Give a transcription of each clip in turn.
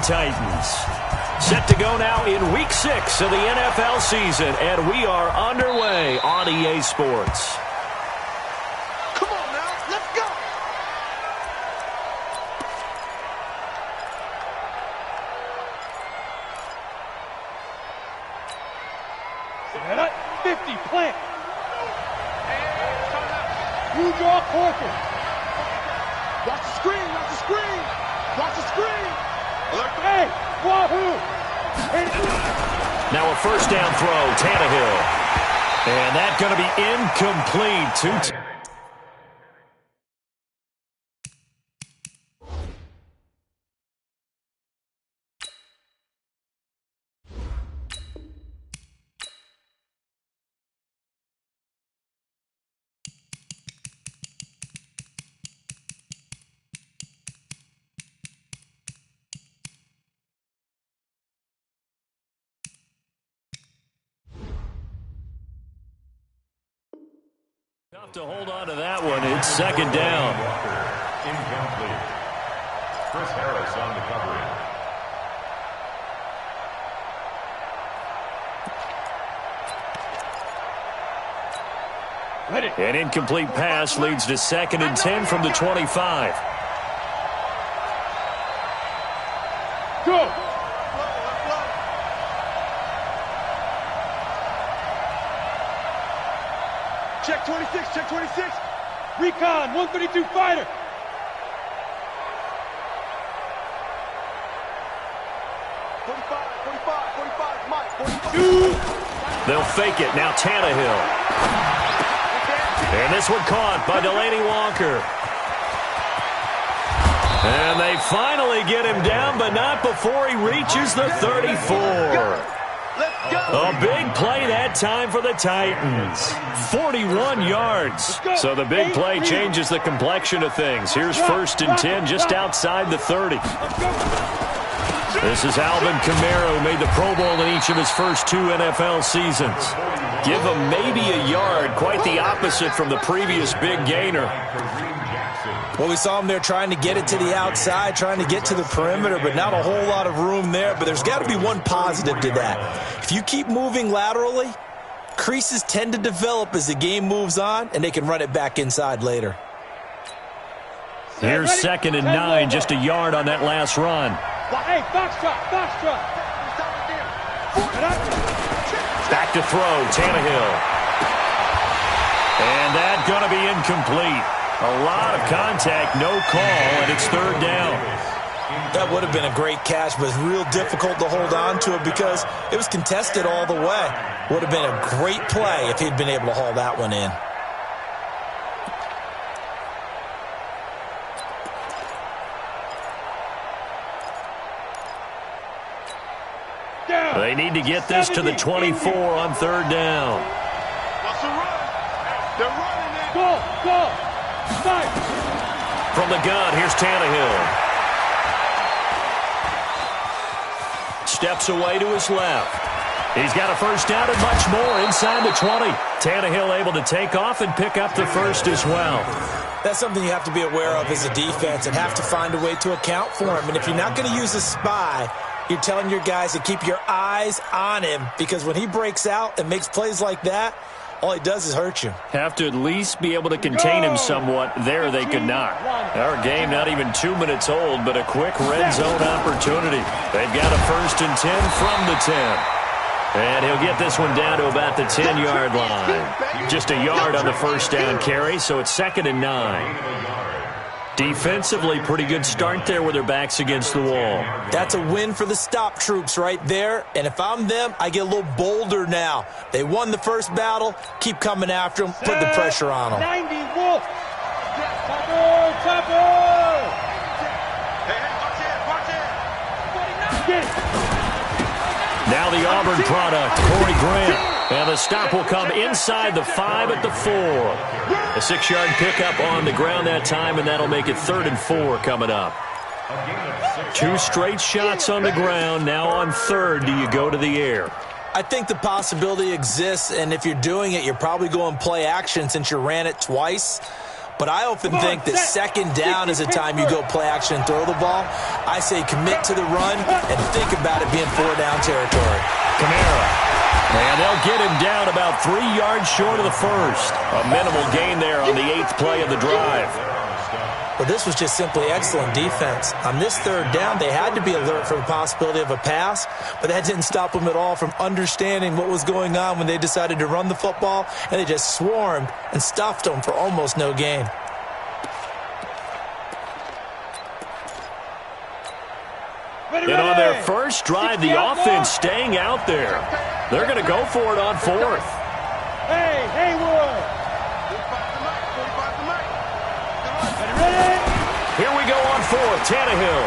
Titans. Set to go now in Week 6 of the NFL season, and we are underway on EA Sports. Come on now, let's go! Set up, 50, plant. You draw corker. Watch the screen, watch the screen! Watch the screen! Hey, wahoo! Now a first down throw, Tannehill. And that's going to be incomplete. Tough to hold on to that one. It's second down. Incomplete. Chris Harris on the coverage. An incomplete pass leads to 2nd and 10 from the 25. Go! Check 26, check 26. Recon, 132 fighter. Mike, 45. They'll fake it. Now Tannehill. And this one caught by Delaney Walker. And they finally get him down, but not before he reaches the 34. A big play that time for the Titans. 41 yards. So the big play changes the complexion of things. Here's 1st and 10 just outside the 30. This is Alvin Kamara, who made the Pro Bowl in each of his first 2 NFL seasons. Give him maybe a yard, quite the opposite from the previous big gainer. Well, we saw him there trying to get it to the outside, trying to get to the perimeter, but not a whole lot of room there. But there's got to be one positive to that. If you keep moving laterally, creases tend to develop as the game moves on, and they can run it back inside later. Here's 2nd and 9, just a yard on that last run. Hey, foxtrot. Back to throw, Tannehill. And that's going to be incomplete. A lot of contact, no call, and it's 3rd down. That would have been a great catch, but it's real difficult to hold on to it because it was contested all the way. Would have been a great play if he'd been able to haul that one in. They need to get this to the 24 on 3rd down. What's the run? They're running it. Go! Start! From the gun, here's Tannehill. Steps away to his left. He's got a first down and much more inside the 20. Tannehill able to take off and pick up the first as well. That's something you have to be aware of as a defense and have to find a way to account for him. And if you're not going to use a spy, you're telling your guys to keep your eyes on him because when he breaks out and makes plays like that, all he does is hurt you. Have to at least be able to contain him somewhat. There they could not. Our game not even 2 minutes old, but a quick red zone opportunity. They've got a 1st and 10 from the 10. And he'll get this one down to about the 10-yard line. Just a yard on the first down carry, so it's 2nd and 9. Defensively, pretty good start there with their backs against the wall. That's a win for the stop troops right there. And if I'm them, I get a little bolder now. They won the first battle. Keep coming after them. Put the pressure on them. 90 Wolf. Chopper. Hey, watch it. Now the Auburn product, Corey Grant. And the stop will come inside the 5 at the 4. A 6-yard pickup on the ground that time, and that'll make it 3rd and 4 coming up. 2 straight shots on the ground. Now on 3rd, do you go to the air? I think the possibility exists, and if you're doing it, you're probably going play action since you ran it twice. But I often think that second down is a time you go play action and throw the ball. I say commit to the run and think about it being 4-down territory. Kamara. And they'll get him down about 3 yards short of the first. A minimal gain there on the 8th play of the drive. Well, this was just simply excellent defense. On this third down, they had to be alert for the possibility of a pass, but that didn't stop them at all from understanding what was going on when they decided to run the football, and they just swarmed and stuffed them for almost no gain. And on their first drive, the offense staying out there. They're going to go for it on 4th. Hey, Haywood! Here we go on 4th, Tannehill.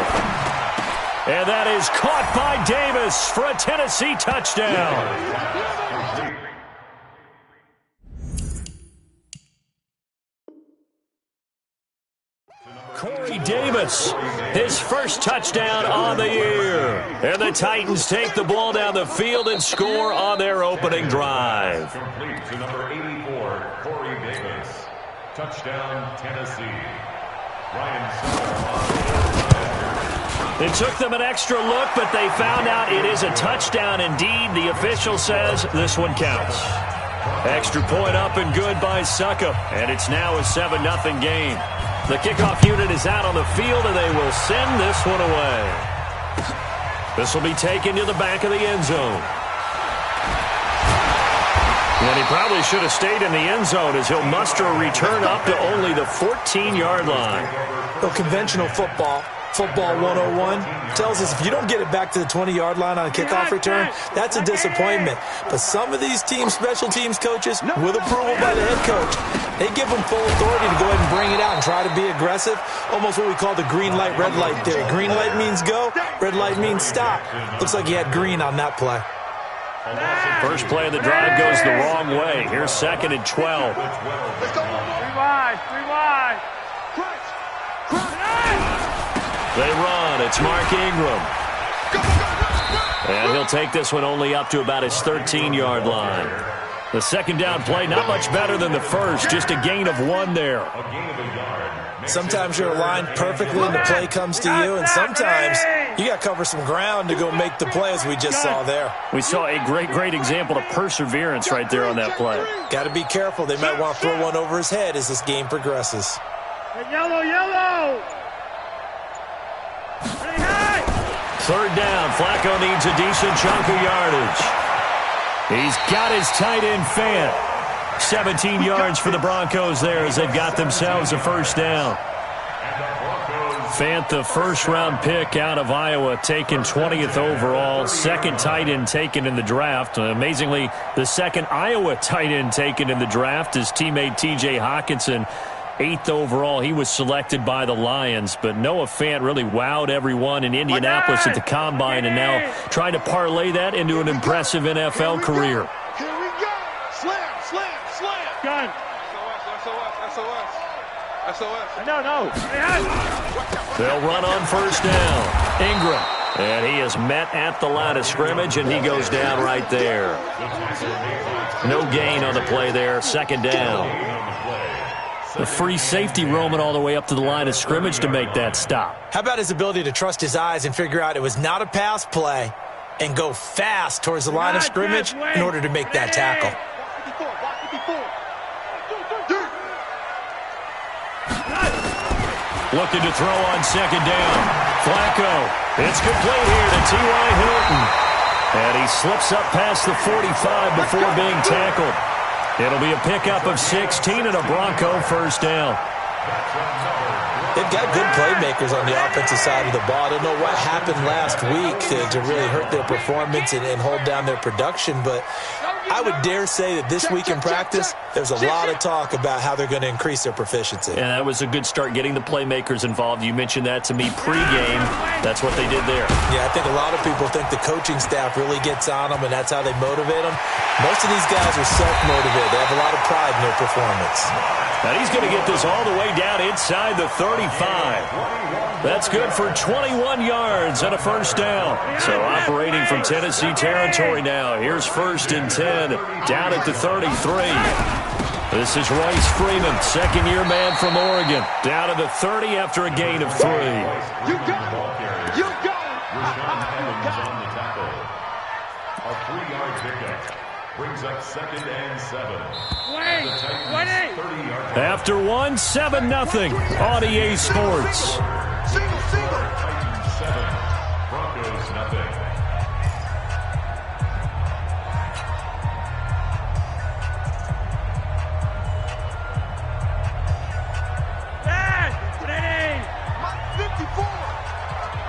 And that is caught by Davis for a Tennessee touchdown. Corey Davis, his first touchdown on the year. And the Titans take the ball down the field and score on their opening drive. Complete to number 84, Corey Davis. Touchdown, Tennessee. It took them an extra look, but they found out it is a touchdown indeed. The official says this one counts. Extra point up and good by Suckup, and it's now a 7-0 game. The kickoff unit is out on the field, and they will send this one away. This will be taken to the back of the end zone. And he probably should have stayed in the end zone as he'll muster a return up to only the 14-yard line. Well, conventional football 101, tells us if you don't get it back to the 20-yard line on a kickoff return, that's a disappointment. But some of these special teams coaches, with approval by the head coach, they give them full authority to go ahead and bring it out and try to be aggressive, almost what we call the green light, red light theory. Green light means go, red light means stop. Looks like he had green on that play. First play of the drive goes the wrong way. Here's 2nd and 12. 3 wide. They run. It's Mark Ingram. And he'll take this one only up to about his 13-yard line. The second down play, not much better than the first, just a gain of 1 there. Sometimes you're aligned perfectly and the play comes to you, and sometimes you got to cover some ground to go make the play, as we just saw there. We saw a great example of perseverance right there on that play. Got to be careful. They might want to throw one over his head as this game progresses. Yellow! Third down. Flacco needs a decent chunk of yardage. He's got his tight end Fant. 17 yards for the Broncos there as they've got themselves a first down. Fant, the first-round pick out of Iowa, taken 20th overall. Second tight end taken in the draft. Amazingly, the second Iowa tight end taken in the draft is teammate T.J. Hawkinson. 8th overall, he was selected by the Lions, but Noah Fant really wowed everyone in Indianapolis at the Combine and now trying to parlay that into an impressive NFL career. Here we go. Slam. Gun. SOS. No. They'll run on first down. Ingram. And he is met at the line of scrimmage, and he goes down right there. No gain on the play there. Second down. The free safety roaming all the way up to the line of scrimmage to make that stop. How about his ability to trust his eyes and figure out it was not a pass play and go fast towards the line of scrimmage in order to make that tackle? Looking to throw on second down. Flacco. It's complete here to T.Y. Hilton. And he slips up past the 45 before being tackled. It'll be a pickup of 16 and a Bronco first down. They've got good playmakers on the offensive side of the ball. I don't know what happened last week to really hurt their performance and hold down their production, but I would dare say that this week in practice, there's a lot of talk about how they're going to increase their proficiency. And that was a good start getting the playmakers involved. You mentioned that to me pregame. That's what they did there. Yeah, I think a lot of people think the coaching staff really gets on them, and that's how they motivate them. Most of these guys are self-motivated. They have a lot of pride in their performance. And he's going to get this all the way down inside the 35. That's good for 21 yards and a first down. So operating from Tennessee territory now. Here's 1st and 10, down at the 33. This is Royce Freeman, second-year man from Oregon, down to the 30 after a gain of 3. You got it. You got it. On the tackle. A 3-yard pickup brings up 2nd and 7. After 1, 7-0 on EA Sports. Single. Titans 7, Broncos nothing.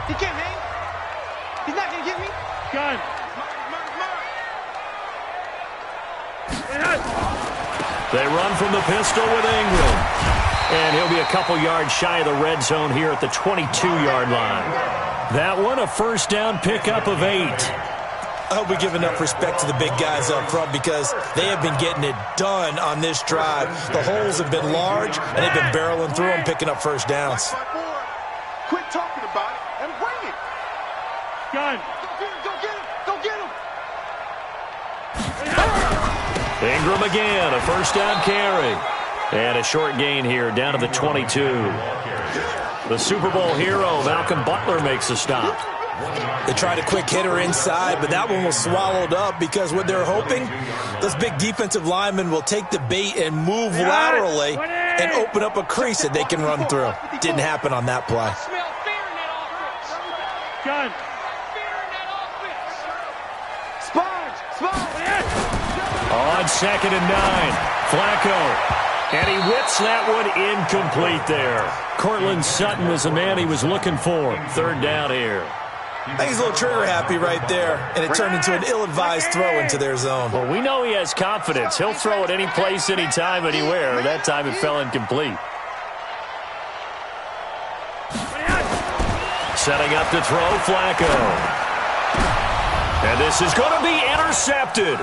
He can't hang. He's not going to get me. Gun. They run from the pistol with Ingram. And he'll be a couple yards shy of the red zone here at the 22-yard line. That one, a first down pickup of 8. I hope we give enough respect to the big guys up front because they have been getting it done on this drive. The holes have been large, and they've been barreling through them, picking up first downs. Quit talking about it and bring it. Gun. Go get him. Ingram again, a first down carry. And a short gain here down to the 22. The Super Bowl hero, Malcolm Butler, makes a stop. They tried a quick hitter inside, but that one was swallowed up because what they're hoping, those big defensive linemen will take the bait and move laterally and open up a crease that they can run through. Didn't happen on that play. Gun. On 2nd and 9, Flacco. And he whips that one incomplete there. Cortland Sutton was the man he was looking for. 3rd down here. I think he's a little trigger happy right there, and it turned into an ill-advised throw into their zone. Well, we know he has confidence. He'll throw it any place, anytime, anywhere. That time it fell incomplete. Setting up to throw, Flacco. And this is going to be intercepted.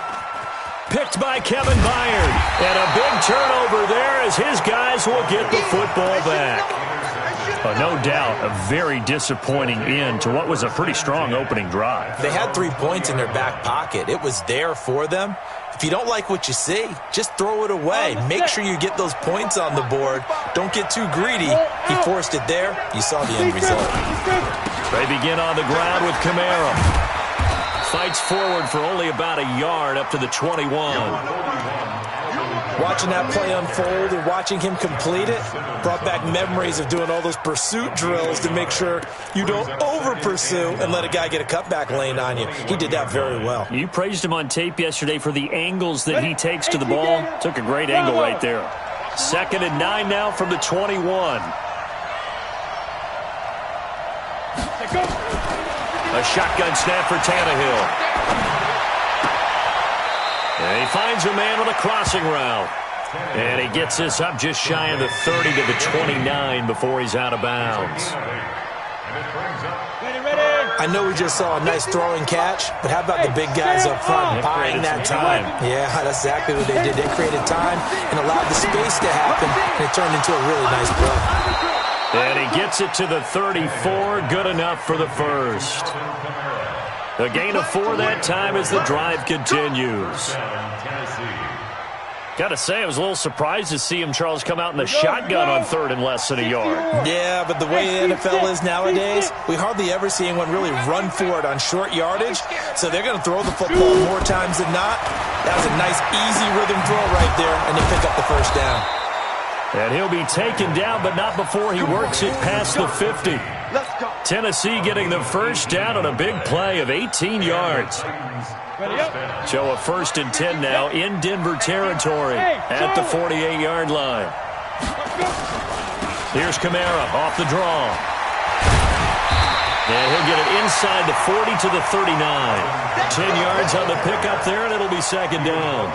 Picked by Kevin Byard. And a big turnover there as his guys will get the football back. No doubt a very disappointing end to what was a pretty strong opening drive. They had 3 points in their back pocket. It was there for them. If you don't like what you see, just throw it away. Make sure you get those points on the board. Don't get too greedy. He forced it there. You saw the end result. They begin on the ground with Kamara. Fights forward for only about a yard up to the 21. Watching that play unfold and watching him complete it brought back memories of doing all those pursuit drills to make sure you don't over-pursue and let a guy get a cutback lane on you. He did that very well. You praised him on tape yesterday for the angles that he takes to the ball. Took a great angle right there. 2nd and 9 now from the 21. A shotgun snap for Tannehill. And he finds a man on a crossing route. And he gets this up just shy of the 30 to the 29 before he's out of bounds. I know we just saw a nice throwing catch, but how about the big guys up front buying that time? Yeah, that's exactly what they did. They created time and allowed the space to happen, and it turned into a really nice play. And he gets it to the 34, good enough for the first. A gain of 4 that time as the drive continues. Got to say, I was a little surprised to see him, Charles, come out in the shotgun on 3rd and less than a yard. Yeah, but the way the NFL is nowadays, we hardly ever see anyone really run for it on short yardage. So they're going to throw the football more times than not. That was a nice, easy rhythm throw right there, and they pick up the first down. And he'll be taken down, but not before he works it past the 50. Tennessee getting the first down on a big play of 18 yards. So a 1st and 10 now in Denver territory at the 48-yard line. Here's Kamara off the draw. And he'll get it inside the 40 to the 39. 10 yards on the pickup there, and it'll be 2nd down.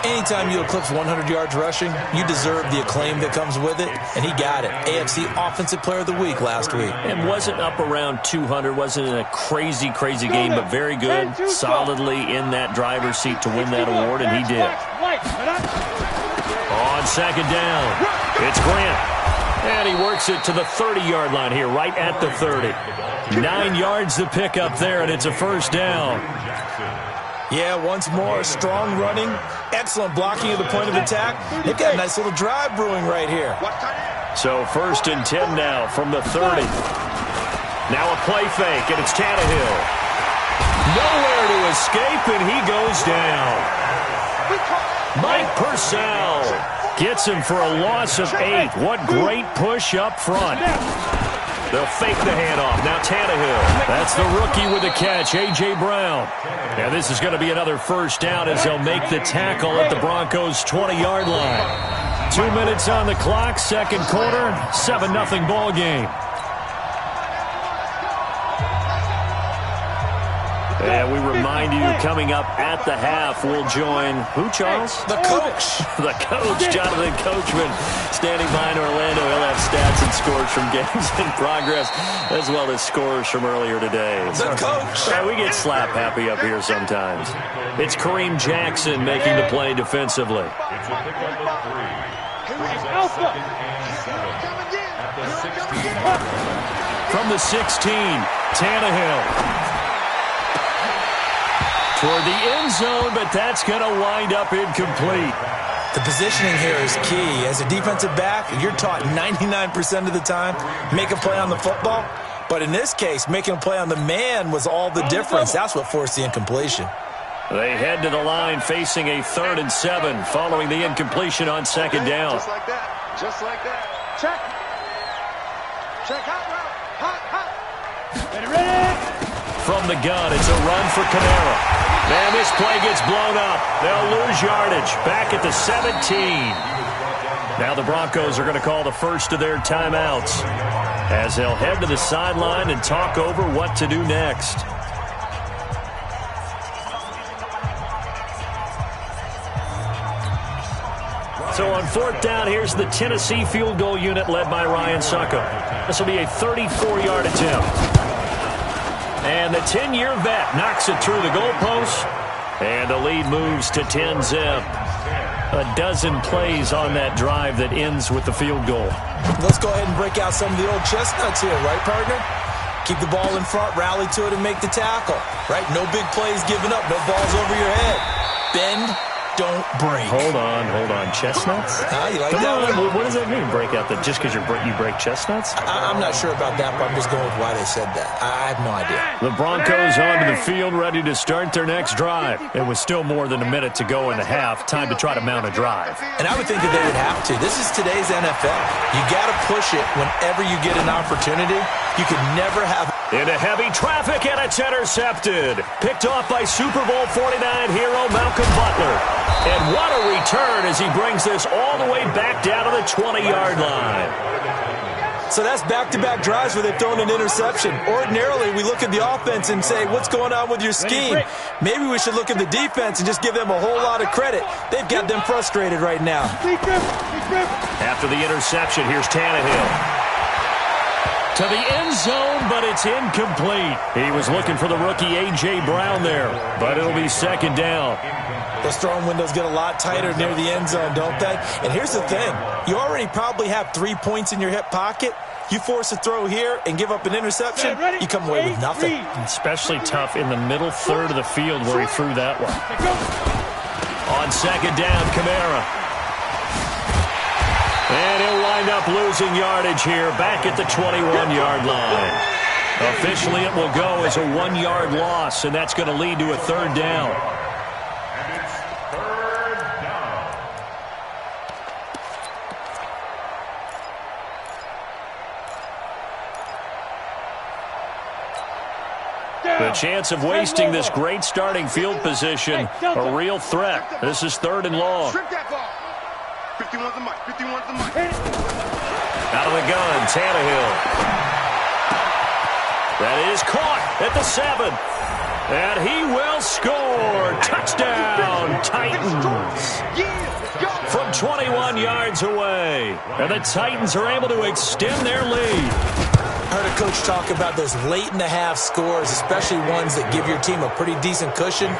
Anytime you eclipse 100 yards rushing, you deserve the acclaim that comes with it, and he got it. AFC Offensive Player of the Week last week. And wasn't up around 200, wasn't in a crazy game, but very good, solidly in that driver's seat to win that award, and he did. On 2nd down, it's Grant. And he works it to the 30-yard line here, right at the 30. 9 yards to pick up there, and it's a first down. Yeah, once more, strong running, excellent blocking at the point of attack. They've got a nice little drive brewing right here. So 1st and 10 now from the 30. Now a play fake, and it's Tannehill. Nowhere to escape, and he goes down. Mike Purcell gets him for a loss of 8. What great push up front. They'll fake the handoff. Now Tannehill. That's the rookie with the catch, A.J. Brown. Now this is going to be another first down as they'll make the tackle at the Broncos' 20-yard line. 2 minutes on the clock, second quarter, 7-0 ball game. And we remind you, coming up at the half, we'll join who, Charles? The coach. The coach, Jonathan Coachman, standing by in Orlando. He'll have stats and scores from games in progress, as well as scores from earlier today. The coach. We get slap happy up here sometimes. It's Kareem Jackson making the play defensively. It's a pickup of 3. Alpha. From the 16, Tannehill. Toward the end zone, but that's going to wind up incomplete. The positioning here is key. As a defensive back, you're taught 99% of the time, make a play on the football. But in this case, making a play on the man was all the difference. That's what forced the incompletion. They head to the line facing a 3rd and 7 following the incompletion on 2nd down. Just like that. Just like that. Check. Check hot route. Hot. Ready. From the gun, it's a run for Kamara. Man, this play gets blown up. They'll lose yardage. Back at the 17. Now the Broncos are going to call the first of their timeouts as they'll head to the sideline and talk over what to do next. So on 4th down, here's the Tennessee field goal unit led by Ryan Suckup. This will be a 34-yard attempt. And the 10-year vet knocks it through the goalpost. And the lead moves to 10-zip. A dozen plays on that drive that ends with the field goal. Let's go ahead and break out some of the old chestnuts here, right, partner? Keep the ball in front, rally to it, and make the tackle. Right? No big plays given up, no balls over your head. Bend, don't break. Hold on. Chestnuts? You like Come that on. one? What does that mean, break out? That just because you break chestnuts? I'm not sure about that, but I'm just going with why they said that. I have no idea. The Broncos onto the field, ready to start their next drive. It was still more than a minute to go in the half. Time to try to mount a drive. And I would think that they would have to. This is today's NFL. You got to push it whenever you get an opportunity. You could never have... Into heavy traffic, and it's intercepted. Picked off by Super Bowl 49 hero Malcolm Butler. And what a return as he brings this all the way back down to the 20-yard line. So that's back-to-back drives where they've thrown an interception. Ordinarily, we look at the offense and say, what's going on with your scheme? Maybe we should look at the defense and just give them a whole lot of credit. They've got them frustrated right now. After the interception, here's Tannehill. To the end zone, but it's incomplete. He was looking for the rookie A.J. Brown there, but it'll be 2nd down. Those throwing windows get a lot tighter near the end zone, don't they? And here's the thing. You already probably have 3 points in your hip pocket. You force a throw here and give up an interception, you come away with nothing. Especially tough in the middle third of the field where he threw that one. On 2nd down, Kamara. And he'll wind up losing yardage here back at the 21-yard line. Officially, it will go as a 1-yard loss, and that's going to lead to a 3rd down. And it's 3rd down. The chance of wasting this great starting field position, a real threat. This is 3rd and long. Strip that ball. 51's the mic. 51's the mic. Out of the gun, Tannehill. That is caught at the 7. And he will score. Touchdown, Titans. From 21 yards away. And the Titans are able to extend their lead. I heard a coach talk about those late-in-the-half scores, especially ones that give your team a pretty decent cushion.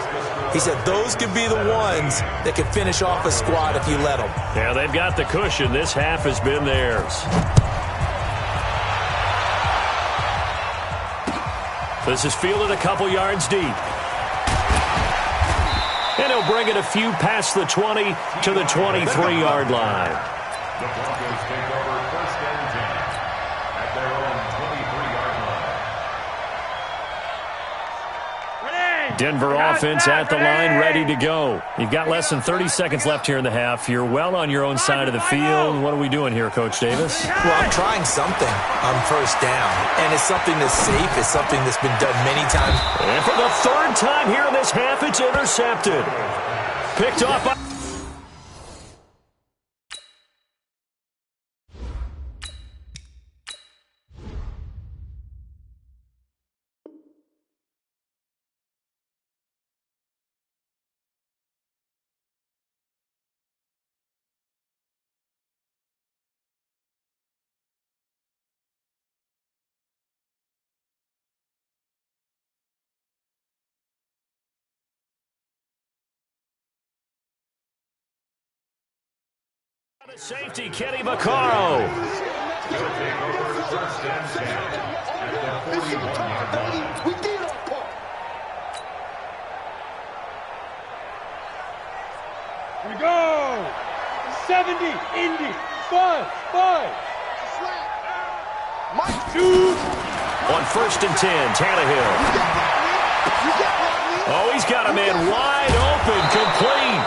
He said those could be the ones that could finish off a squad if you let them. Yeah, they've got the cushion. This half has been theirs. This is fielded a couple yards deep. And he'll bring it a few past the 20 to the 23-yard line. The Broncos take over first and 10 at their own 23-yard line. Denver offense at the line, ready to go. You've got less than 30 seconds left here in the half. You're well on your own side of the field. What are we doing here, Coach Davis? Well, I'm trying something on first down, and it's something that's safe. It's something that's been done many times. And for the third time here in this half, it's intercepted. Picked off by... The safety, Kenny Vaccaro. They'll take over first and 10 at the 41-yard line. We did our part. Here we go. 70, Indy, 5. Mike, 2. On first and 10, Tannehill. Oh, he's got a man wide open, complete.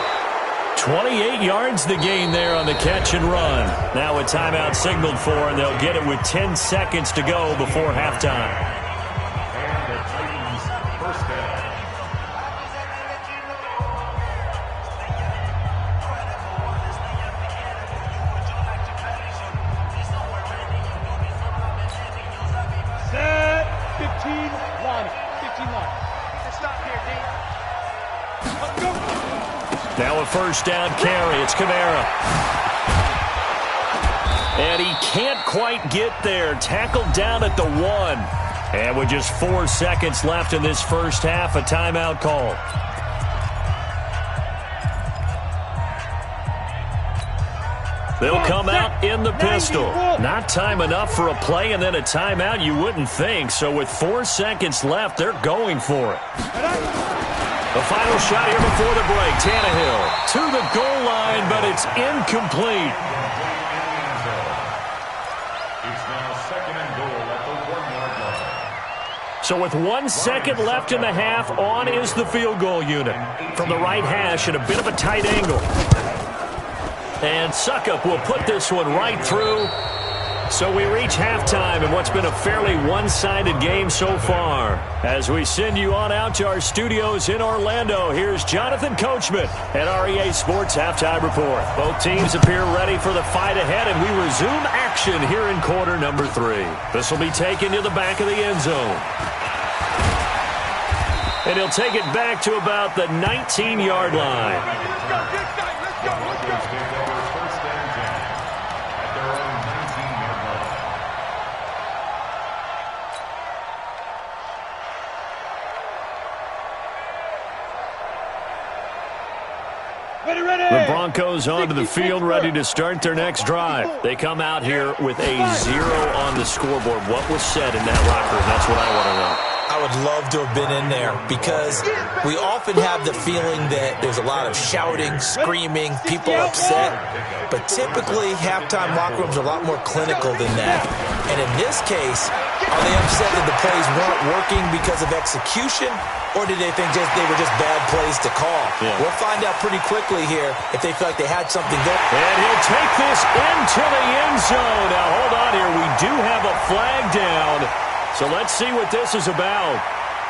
28 yards the gain there on the catch and run. Now a timeout signaled for, and they'll get it with 10 seconds to go before halftime. And the Titans first down. Set. 15 line. 15 line. stop here, D. Let's go. Now a first down carry. It's Kamara. And he can't quite get there. Tackled down at the 1. And with just 4 seconds left in this first half, a timeout call. They'll come out in the pistol. Not time enough for a play and then a timeout, you wouldn't think. So with 4 seconds left, they're going for it. The final shot here before the break. Tannehill to the goal line, but it's incomplete. It's now second and goal at the 1-yard line. So with 1 second left in the half, on is the field goal unit. From the right hash at a bit of a tight angle. And Suckup will put this one right through. So we reach halftime in what's been a fairly one-sided game so far. As we send you on out to our studios in Orlando, here's Jonathan Coachman at REA Sports Halftime Report. Both teams appear ready for the fight ahead, and we resume action here in quarter number 3. This will be taken to the back of the end zone. And he'll take it back to about the 19-yard line. The Broncos onto the field, ready to start their next drive. They come out here with a 0 on the scoreboard. What was said in that locker room? That's what I want to know. I would love to have been in there because we often have the feeling that there's a lot of shouting, screaming, people upset. But typically, halftime locker rooms are a lot more clinical than that. And in this case, are they upset that the plays weren't working because of execution? Or did they think they were just bad plays to call? Yeah. We'll find out pretty quickly here if they feel like they had something there. And he'll take this into the end zone. Now, hold on here. We do have a flag down. So let's see what this is about.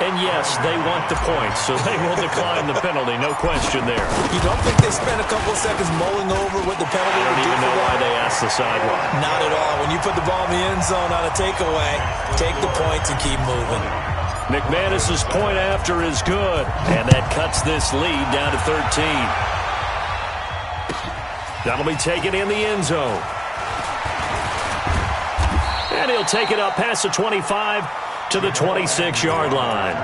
And yes, they want the points, so they will decline the penalty. No question there. You don't think they spent a couple of seconds mulling over what the penalty I would don't do even know for why them? they asked the sideline. Not at all. When you put the ball in the end zone on a takeaway, take the points and keep moving. McManus's point after is good, and that cuts this lead down to 13. That'll be taken in the end zone. And he'll take it up past the 25 to the 26-yard line.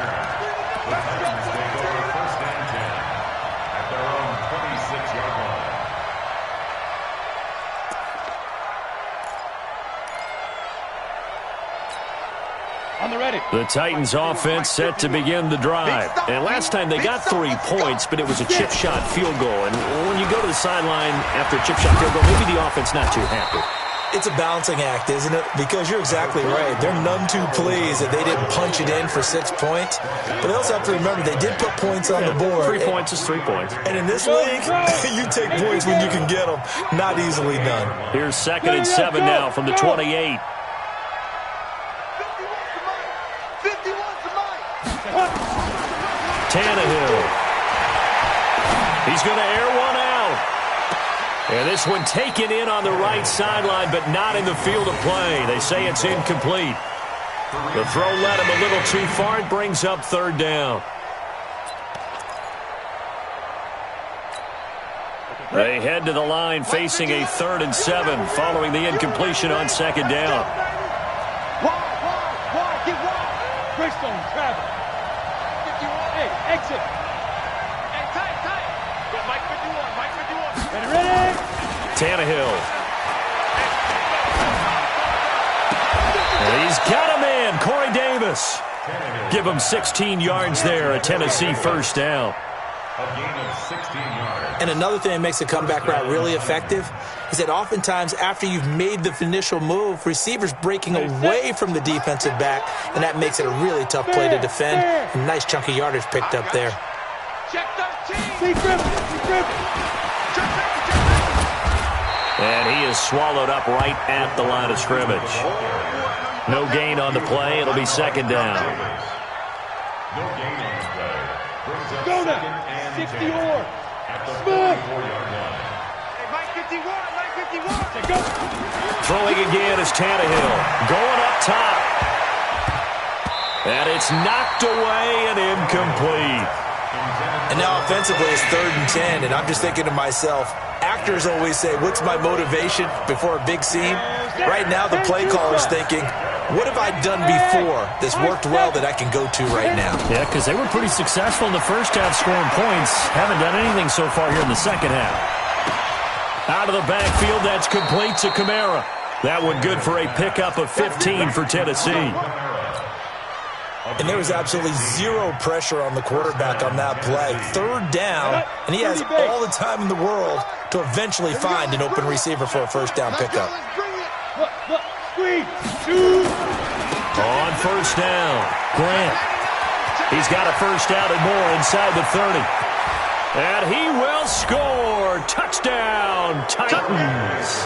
On the ready. The Titans offense set to begin the drive. And last time they got 3 points, but it was a chip shot field goal. And when you go to the sideline after a chip shot field goal, maybe the offense not too happy. It's a balancing act, isn't it? Because you're exactly right. They're none too pleased that they didn't punch it in for 6 points. But they also have to remember they did put points on the board. 3 points is 3 points. And in this league, you take points when you can get them. Not easily done. Here's 2nd and 7 now from the 28. Tannehill. He's going to air one out. And this one taken in on the right sideline, but not in the field of play. They say it's incomplete. The throw led him a little too far. It brings up 3rd down. They head to the line facing a 3rd and 7 following the incompletion on 2nd down. Greystone, travel. Hey, exit. Hey, tight. Go, Mike 51. Ready? Tannehill. And he's got a man, Corey Davis. Give him 16 yards there, a Tennessee 1st down. A gain of 16 yards. And another thing that makes the comeback route really effective is that oftentimes after you've made the initial move, receivers breaking away from the defensive back, and that makes it a really tough play to defend. A nice chunk of yardage picked up there. Check 13. See Griffin. And he is swallowed up right at the line of scrimmage. No gain on the play. It'll be 2nd down. No gain on the play. Brings up Go 2nd now. and 60 10 or. at the Smith. 44-yard line. Hey, Mike 51. Go. Throwing again is Tannehill. Going up top. And it's knocked away and incomplete. And now offensively it's 3rd and 10, and I'm just thinking to myself, actors always say, what's my motivation before a big scene? Right now the play caller's thinking, what have I done before that's worked well that I can go to right now? Yeah, because they were pretty successful in the first half scoring points. Haven't done anything so far here in the second half. Out of the backfield, that's complete to Kamara. That one good for a pickup of 15 for Tennessee. And there was absolutely zero pressure on the quarterback on that play. 3rd down, and he has all the time in the world to eventually find an open receiver for a 1st down pickup. Look. Screen. Shoot. On 1st down, Grant. He's got a 1st down and more inside the 30. And he will score. Touchdown, Titans.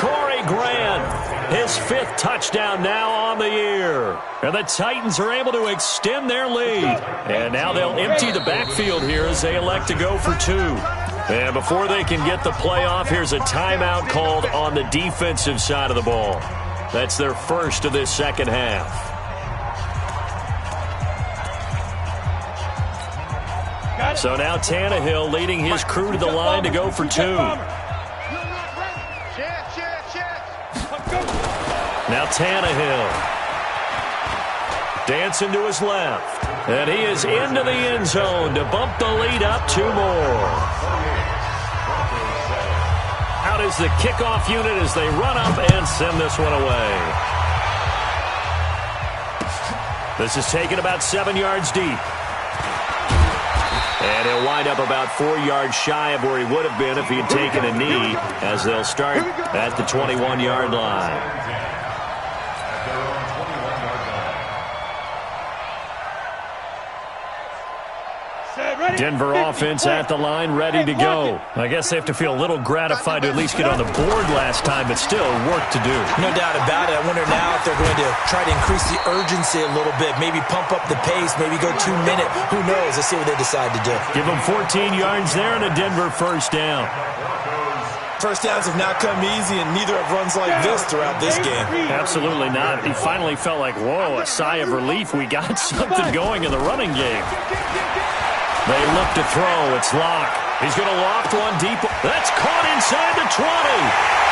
Corey Grant, his 5th touchdown now on the year. And the Titans are able to extend their lead. And now they'll empty the backfield here as they elect to go for 2. And before they can get the play off, here's a timeout called on the defensive side of the ball. That's their 1st of this second half. So now Tannehill leading his crew to the line to go for 2. Now Tannehill. Dancing to his left. And he is into the end zone to bump the lead up 2 more. Out is the kickoff unit as they run up and send this one away. This is taken about 7 yards deep. And he'll wind up about 4 yards shy of where he would have been if he had taken a knee, as they'll start at the 21-yard line. Denver offense at the line, ready to go. I guess they have to feel a little gratified to at least get on the board last time, but still work to do. No doubt about it. I wonder now if they're going to try to increase the urgency a little bit, maybe pump up the pace, maybe go 2 minute. Who knows? Let's see what they decide to do. Give them 14 yards there and a Denver 1st down. 1st downs have not come easy, and neither have runs like this throughout this game. Absolutely not. He finally felt like, whoa, a sigh of relief. We got something going in the running game. They look to throw. It's Locke. He's going to loft one deep. That's caught inside the 20.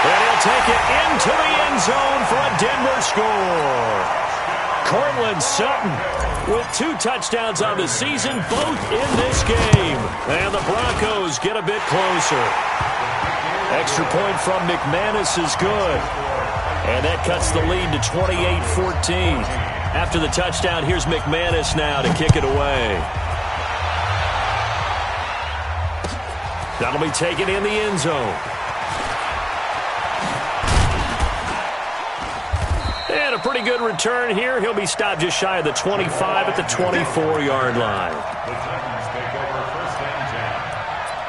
And he'll take it into the end zone for a Denver score. Cortland Sutton with 2 touchdowns on the season, both in this game. And the Broncos get a bit closer. Extra point from McManus is good. And that cuts the lead to 28-14. After the touchdown, here's McManus now to kick it away. That'll be taken in the end zone. And a pretty good return here. He'll be stopped just shy of the 25 at the 24-yard line. The Titans take over first and 10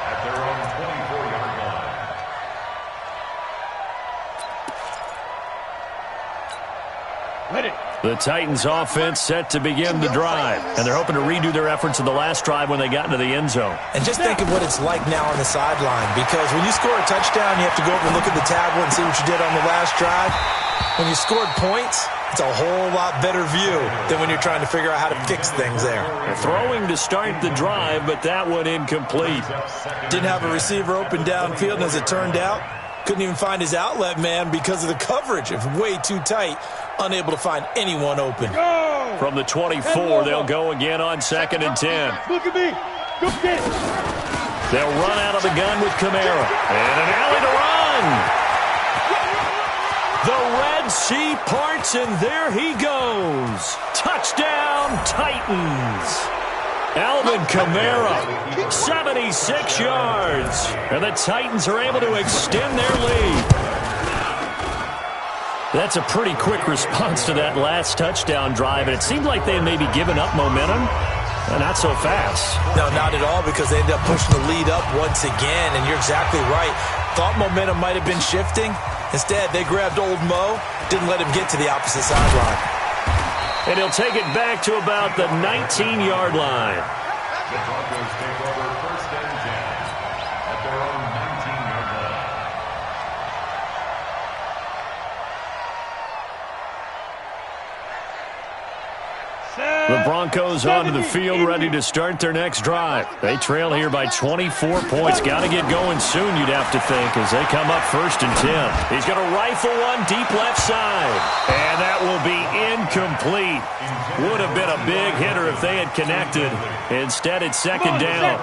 at their own 24-yard line. Ready. The Titans offense set to begin the drive, and they're hoping to redo their efforts of the last drive when they got into the end zone. And just think of what it's like now on the sideline, because when you score a touchdown, you have to go over and look at the tablet and see what you did on the last drive. When you scored points, it's a whole lot better view than when you're trying to figure out how to fix things there. Throwing to start the drive, but that one incomplete. Didn't have a receiver open downfield, and as it turned out, couldn't even find his outlet man because of the coverage. It's way too tight, unable to find anyone open. Go! From the 24, they'll go again on 2nd and 10. Look at me. Go get it. They'll run out of the gun with Kamara. And an alley to run. The Red Sea parts, and there he goes. Touchdown, Titans. Alvin Kamara, 76 yards. And the Titans are able to extend their lead. That's a pretty quick response to that last touchdown drive, and it seemed like they had maybe given up momentum. Not so fast. No, not at all, because they ended up pushing the lead up once again, and you're exactly right. Thought momentum might have been shifting. Instead, they grabbed old Mo, didn't let him get to the opposite sideline. And he'll take it back to about the 19-yard line. The Broncos take over first and 10 at their own 19-yard line. The Broncos onto the field, ready to start their next drive. They trail here by 24 points. Got to get going soon, you'd have to think, as they come up 1st and 10. He's going to rifle one deep left side. And that will be incomplete. Would have been a big hitter if they had connected. Instead, it's 2nd down.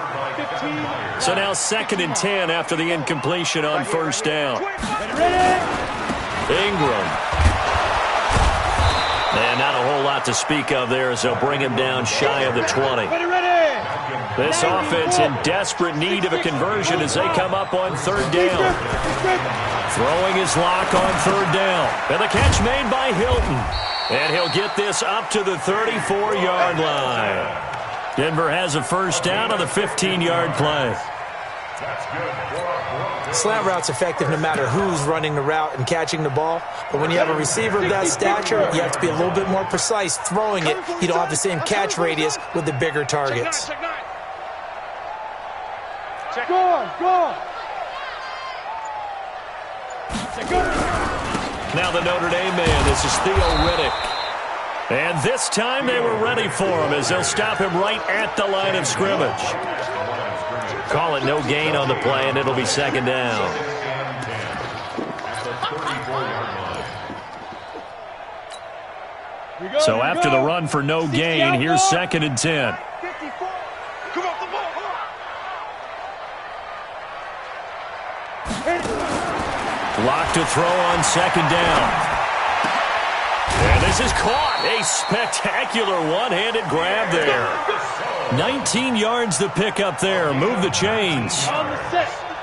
So now 2nd and 10 after the incompletion on 1st down. Ingram. And not a whole lot to speak of there as they'll bring him down shy of the 20. This offense in desperate need of a conversion as they come up on 3rd down. Throwing his lock on 3rd down. And the catch made by Hilton. And he'll get this up to the 34-yard line. Denver has a 1st down on the 15-yard play. Slant route's effective no matter who's running the route and catching the ball. But when you have a receiver of that stature, you have to be a little bit more precise throwing it. You don't have the same catch radius with the bigger targets. Go on, go on. Now the Notre Dame man, this is Theo Riddick. And this time they were ready for him as they'll stop him right at the line of scrimmage. Call it no gain on the play, and it'll be 2nd down. So after the run for no gain, here's 2nd and 10. Lock to throw on 2nd down. And this is caught. A spectacular one-handed grab there. 19 yards to pick up there. Move the chains.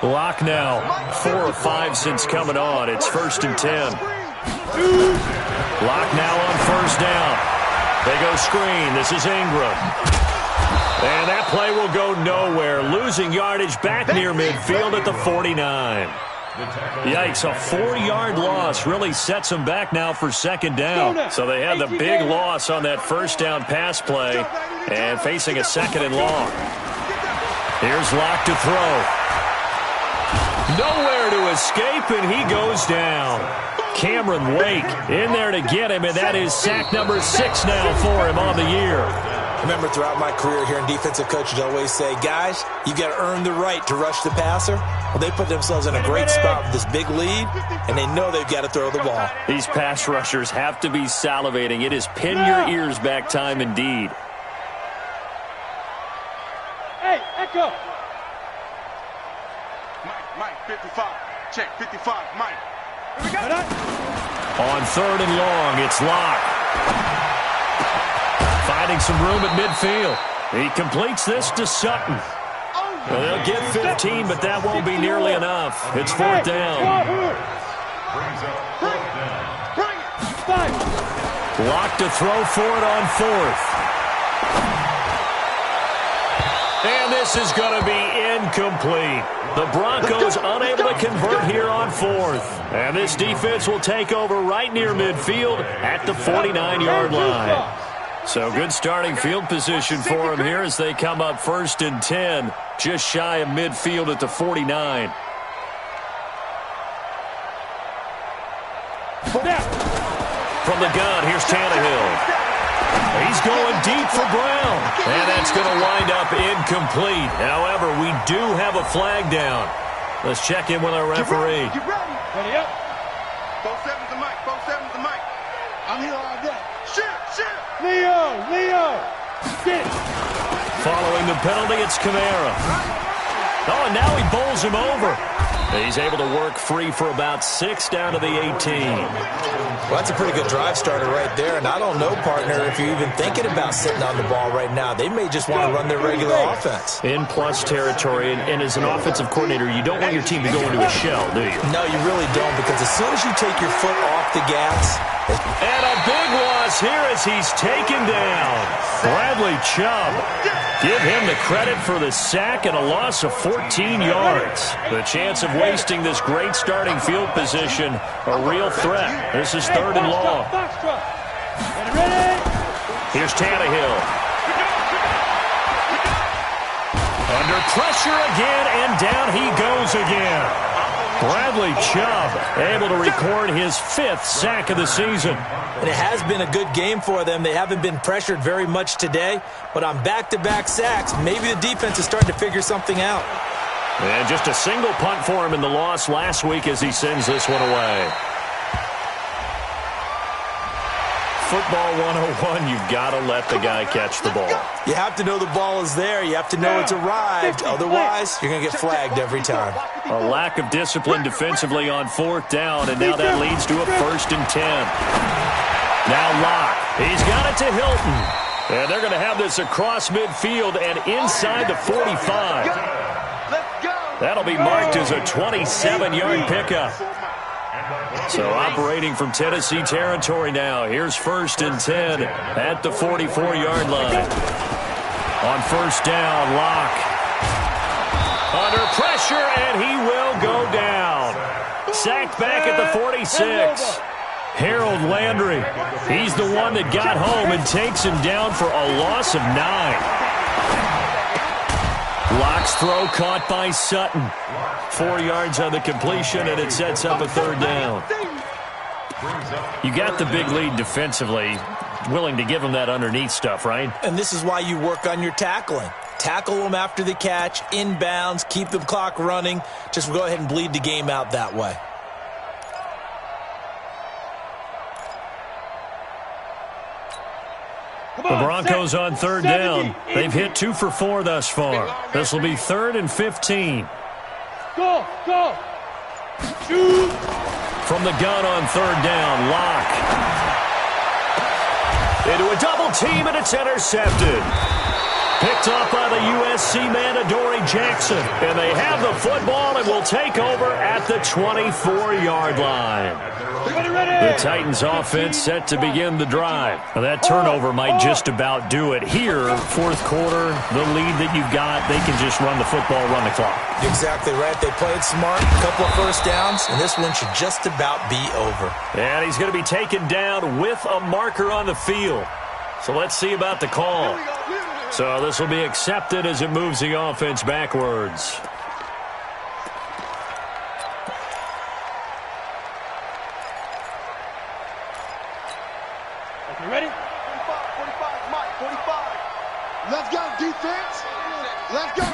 Lock now. 4 of 5 since coming on. It's 1st and 10. Lock now on 1st down. They go screen. This is Ingram. And that play will go nowhere. Losing yardage back near midfield at the 49. Yikes, a 4-yard loss really sets them back now for 2nd down. So they had the big loss on that 1st down pass play and facing a 2nd and long. Here's Lock to throw. Nowhere to escape, and he goes down. Cameron Wake in there to get him, and that is sack number 6 now for him on the year. Remember, throughout my career here in defensive coaches always say, guys, you got to earn the right to rush the passer. Well, they put themselves in a great spot with this big lead, and they know they've got to throw the ball. These pass rushers have to be salivating. It is pin your ears back time indeed. Hey, Echo. Mike, 55. Check, 55, Mike. On 3rd and long, it's Lock. Finding some room at midfield. He completes this to Sutton. Well, they'll get 15, but that won't be nearly enough. It's fourth down. Locked to throw for it on fourth. And this is going to be incomplete. The Broncos unable to convert here on fourth. And this defense will take over right near midfield at the 49-yard line. So good starting field position for them here as they come up first and 10, just shy of midfield at the 49. From the gun, here's Tannehill. He's going deep for Brown. And that's going to wind up incomplete. However, we do have a flag down. Let's check in with our referee. Get ready. Ready up. 4-7's the mic. 4-7's the mic. I'm here all day. Shit. Leo. Get it. Following the penalty, it's Kamara. Oh, and now he bowls him over. He's able to work free for about 6 down to the 18. Well, that's a pretty good drive starter right there. And I don't know, partner, if you're even thinking about sitting on the ball right now. They may just want to run their regular offense. In plus territory, and as an offensive coordinator, you don't want your team to go into a shell, do you? No, you really don't, because as soon as you take your foot off the gas... And a big loss here as he's taken down. Bradley Chubb. Give him the credit for the sack and a loss of 14 yards. The chance of wasting this great starting field position, a real threat. This is third and long. Here's Tannehill. Under pressure again, and down he goes again. Bradley Chubb able to record his 5th sack of the season. And it has been a good game for them. They haven't been pressured very much today, but on back-to-back sacks, maybe the defense is starting to figure something out. And just a single punt for him in the loss last week as he sends this one away. Football 101, you've got to let the guy catch the ball. You have to know the ball is there. You have to know it's arrived. Otherwise, you're going to get flagged every time. A lack of discipline defensively on fourth down, and now that leads to a first and 10. Now Locke. He's got it to Hilton. And they're going to have this across midfield and inside the 45. That'll be marked as a 27-yard pickup. So operating from Tennessee territory now. Here's first and 10 at the 44-yard line. On first down, Locke. Under pressure, and he will go down. Sacked back at the 46. Harold Landry. He's the one that got home and takes him down for a loss of 9. Locke's throw caught by Sutton. 4 yards on the completion, and it sets up a third down. You got the big lead defensively. Willing to give him that underneath stuff, right? And this is why you work on your tackling. Tackle them after the catch, inbounds, keep the clock running. Just go ahead and bleed the game out that way. The Broncos on third down. They've hit 2 for 4 thus far. This will be 3rd and 15. Go! Shoot! From the gun on third down, Locke. Into a double team, and it's intercepted. Picked off by the USC man, Adoree Jackson. And they have the football and will take over at the 24-yard line. The Titans offense set to begin the drive. Now that turnover might just about do it. Here, fourth quarter, the lead that you've got, they can just run the football, run the clock. Exactly right. They played smart, a couple of first downs, and this one should just about be over. And he's going to be taken down with a marker on the field. So let's see about the call. So this will be accepted as it moves the offense backwards. Okay, ready? 45, Mike, 45. Let's go, defense. Let's go.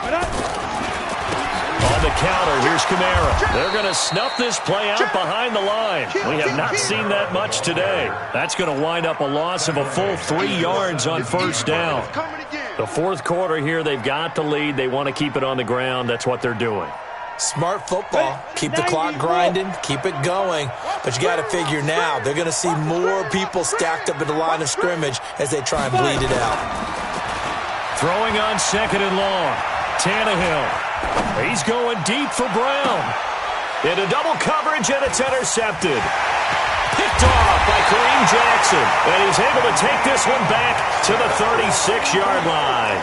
On the counter, here's Kamara. They're going to snuff this play out behind the line. We have not seen that much today. That's going to wind up a loss of a full 3 yards on first down. The fourth quarter here, they've got the lead. They want to keep it on the ground. That's what they're doing. Smart football. Keep the clock grinding. Keep it going. But you got to figure now, they're going to see more people stacked up at the line of scrimmage as they try and bleed it out. Throwing on 2nd and long. Tannehill. He's going deep for Brown. Into double coverage, and it's intercepted. Picked off by Kareem Jackson. And he's able to take this one back to the 36-yard line.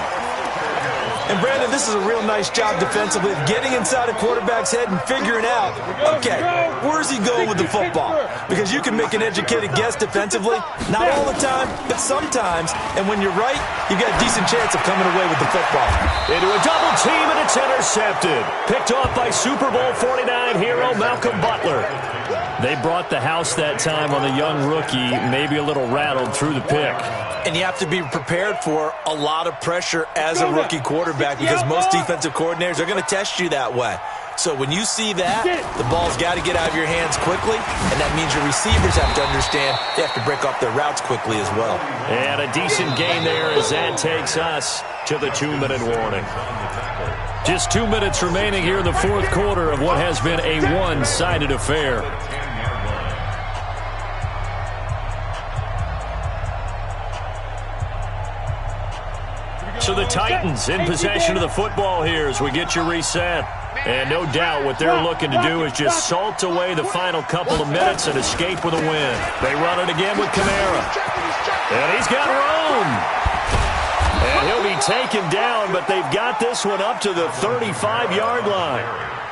And, Brandon, this is a real nice job defensively of getting inside a quarterback's head and figuring out, okay, where's he going with the football? Because you can make an educated guess defensively, not all the time, but sometimes. And when you're right, you've got a decent chance of coming away with the football. Into a double team, and it's intercepted. Picked off by Super Bowl 49 hero Malcolm Butler. They brought the house that time on the young rookie, maybe a little rattled through the pick. And you have to be prepared for a lot of pressure as a rookie quarterback because most defensive coordinators are going to test you that way. So when you see that, the ball's got to get out of your hands quickly, and that means your receivers have to understand they have to break off their routes quickly as well. And a decent gain there as that takes us to the 2-minute warning. Just 2 minutes remaining here in the fourth quarter of what has been a one-sided affair. So the Titans in possession of the football here as we get you reset. And no doubt what they're looking to do is just salt away the final couple of minutes and escape with a win. They run it again with Kamara. And he's got room. And he'll be taken down, but they've got this one up to the 35-yard line.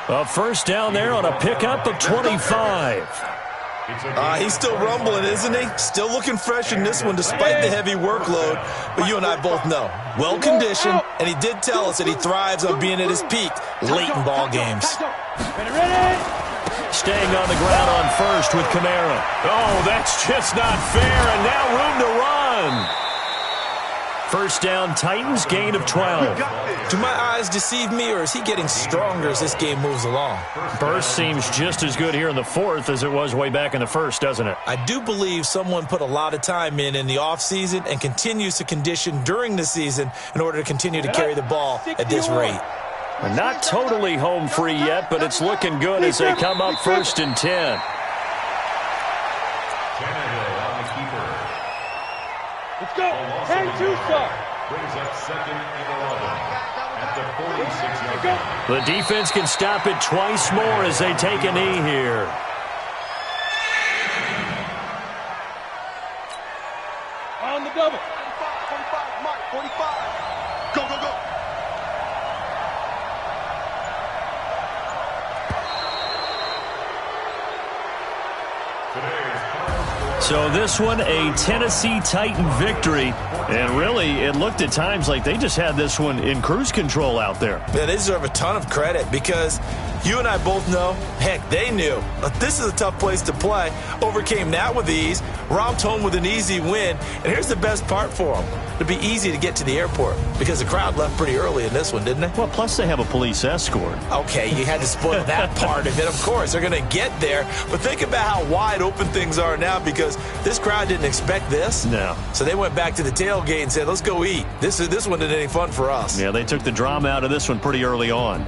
A first down there on a pickup of 25. He's still rumbling, isn't he? Still looking fresh in this one despite the heavy workload. But you and I both know, well-conditioned, and he did tell us that he thrives on being at his peak late in ball games. Staying on the ground on first with Kamara. Oh, that's just not fair, and now room to run. First down, Titans, gain of 12. Do my eyes deceive me, or is he getting stronger as this game moves along? Burst seems just as good here in the fourth as it was way back in the first, doesn't it? I do believe someone put a lot of time in the offseason and continues to condition during the season in order to continue to carry the ball at this rate. Not totally home free yet, but it's looking good as they come up 1st and 10. Let's go. 10-2 start. Brings up 2nd and 11 at the 46-yard line. The defense can stop it twice more as they take a knee here. On the double. 45, Mike, 45. Go, go, go. So this one, a Tennessee Titan victory. And really, it looked at times like they just had this one in cruise control out there. Yeah, they deserve a ton of credit because you and I both know, heck, they knew. This is a tough place to play. Overcame that with ease, romped home with an easy win. And here's the best part for them. It'd be easy to get to the airport because the crowd left pretty early in this one, didn't they? Well, plus they have a police escort. Okay, you had to spoil that part of it. Of course, they're going to get there. But think about how wide open things are now because this crowd didn't expect this. No. So they went back to the tailgate and said, let's go eat. This one isn't any fun for us. Yeah, they took the drama out of this one pretty early on.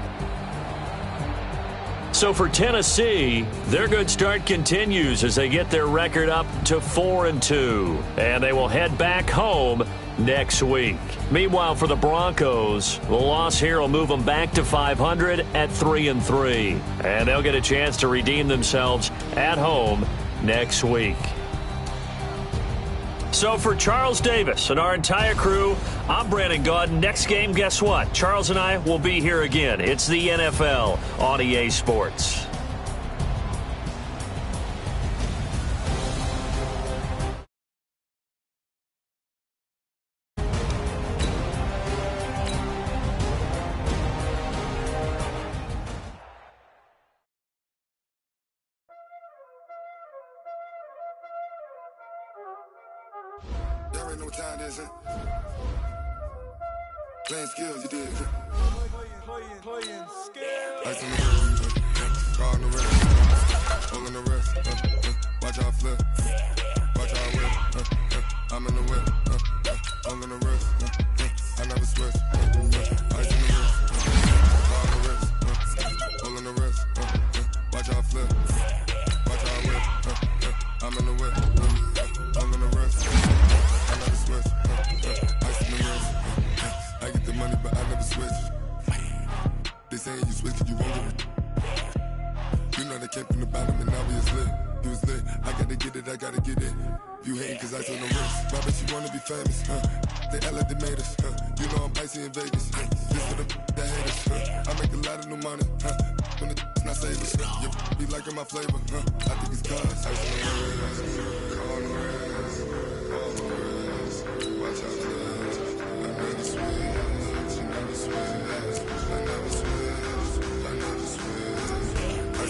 So for Tennessee, their good start continues as they get their record up to 4-2. And they will head back home next week. Meanwhile, for the Broncos, the loss here will move them back to 500 at 3-3. And they'll get a chance to redeem themselves at home next week. So for Charles Davis and our entire crew, I'm Brandon Gaudin. Next game, guess what? Charles and I will be here again. It's the NFL on EA Sports. Y'all already know what time it is, huh? Playing skills, you did. Playing skills. Ice on the wrist, car on the wrist, all on the wrist, watch how I flip, watch how I whip, I'm in the whip, all on the wrist, I never switch, ice on the wrist, car on the wrist, all on the switch. They saying you switch, you won't get it. You know they came from the bottom and now we is lit. You was lit, I gotta get it, I gotta get it. You hating cause I told no risk. Why bet you wanna be famous, They act like they made us, You know I'm icy in Vegas, This for the that hate us, I make a lot of new money, When it's not savers, You be liking my flavor, I think it's cause ice on the wrist, on the wrist, on the wrist. Watch out, cuz I never switch, I never switch, I never switch, I never switch. Ice on the wrist, ice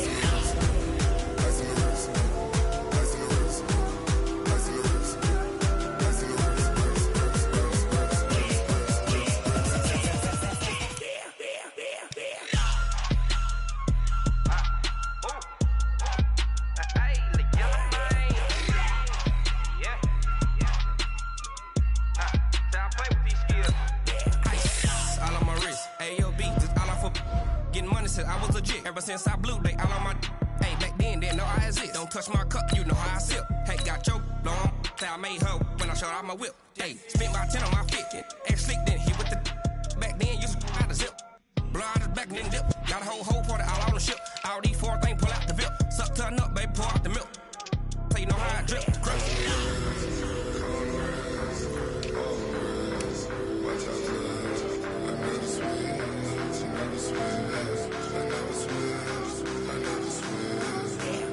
on the wrist, ice on the wrist, ice on the wrist, ice on the wrist. I was legit. Ever since I blew, they all on my hey, back then, didn't know I exist. Don't touch my cup, you know how I sip. Hey, got choked, long. Say I made her when I showed out my whip. Hey, spent about 10 on my 50. Ex slick, then hit with the back then, used to out the zip. Blow out his back, then dip. Got a whole party all on the ship. All these four things pull out the VIP. Suck to a nut, baby, pour out the milk. So you know how I drip. Crush. Watch out, cuz I never switch, I never switch. I never switch, I never switch.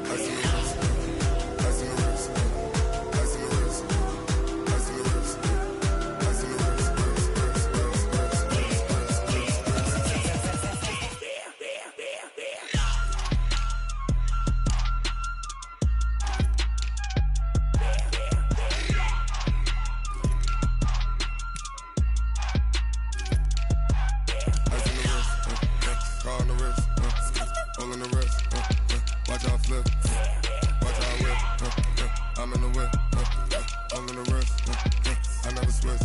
Ice on the wrist, ice on the wrist, ice on the wrist, ice on the wrist, ice on the wrist, on the wrist, all on the wrist, watch how I flip, watch how I whip, I'm in the whip, all on the wrist, I never switch.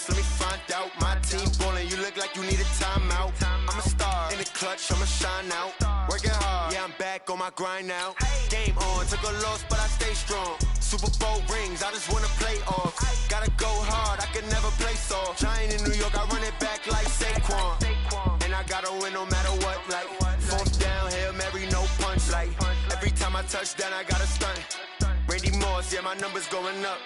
Let me find out. My team ballin', you look like you need a timeout. I'm a star in the clutch, I'ma shine out. Working hard, yeah, I'm back on my grind now. Game on, took a loss, but I stay strong. Super Bowl rings, I just wanna play off. Gotta go hard, I can never play soft. Giant in New York, I run it back like Saquon. And I gotta win no matter what, like fourth down, Hail Mary, no punch. Like every time I touch down, I gotta stunt. Randy Moss, yeah, my numbers going up.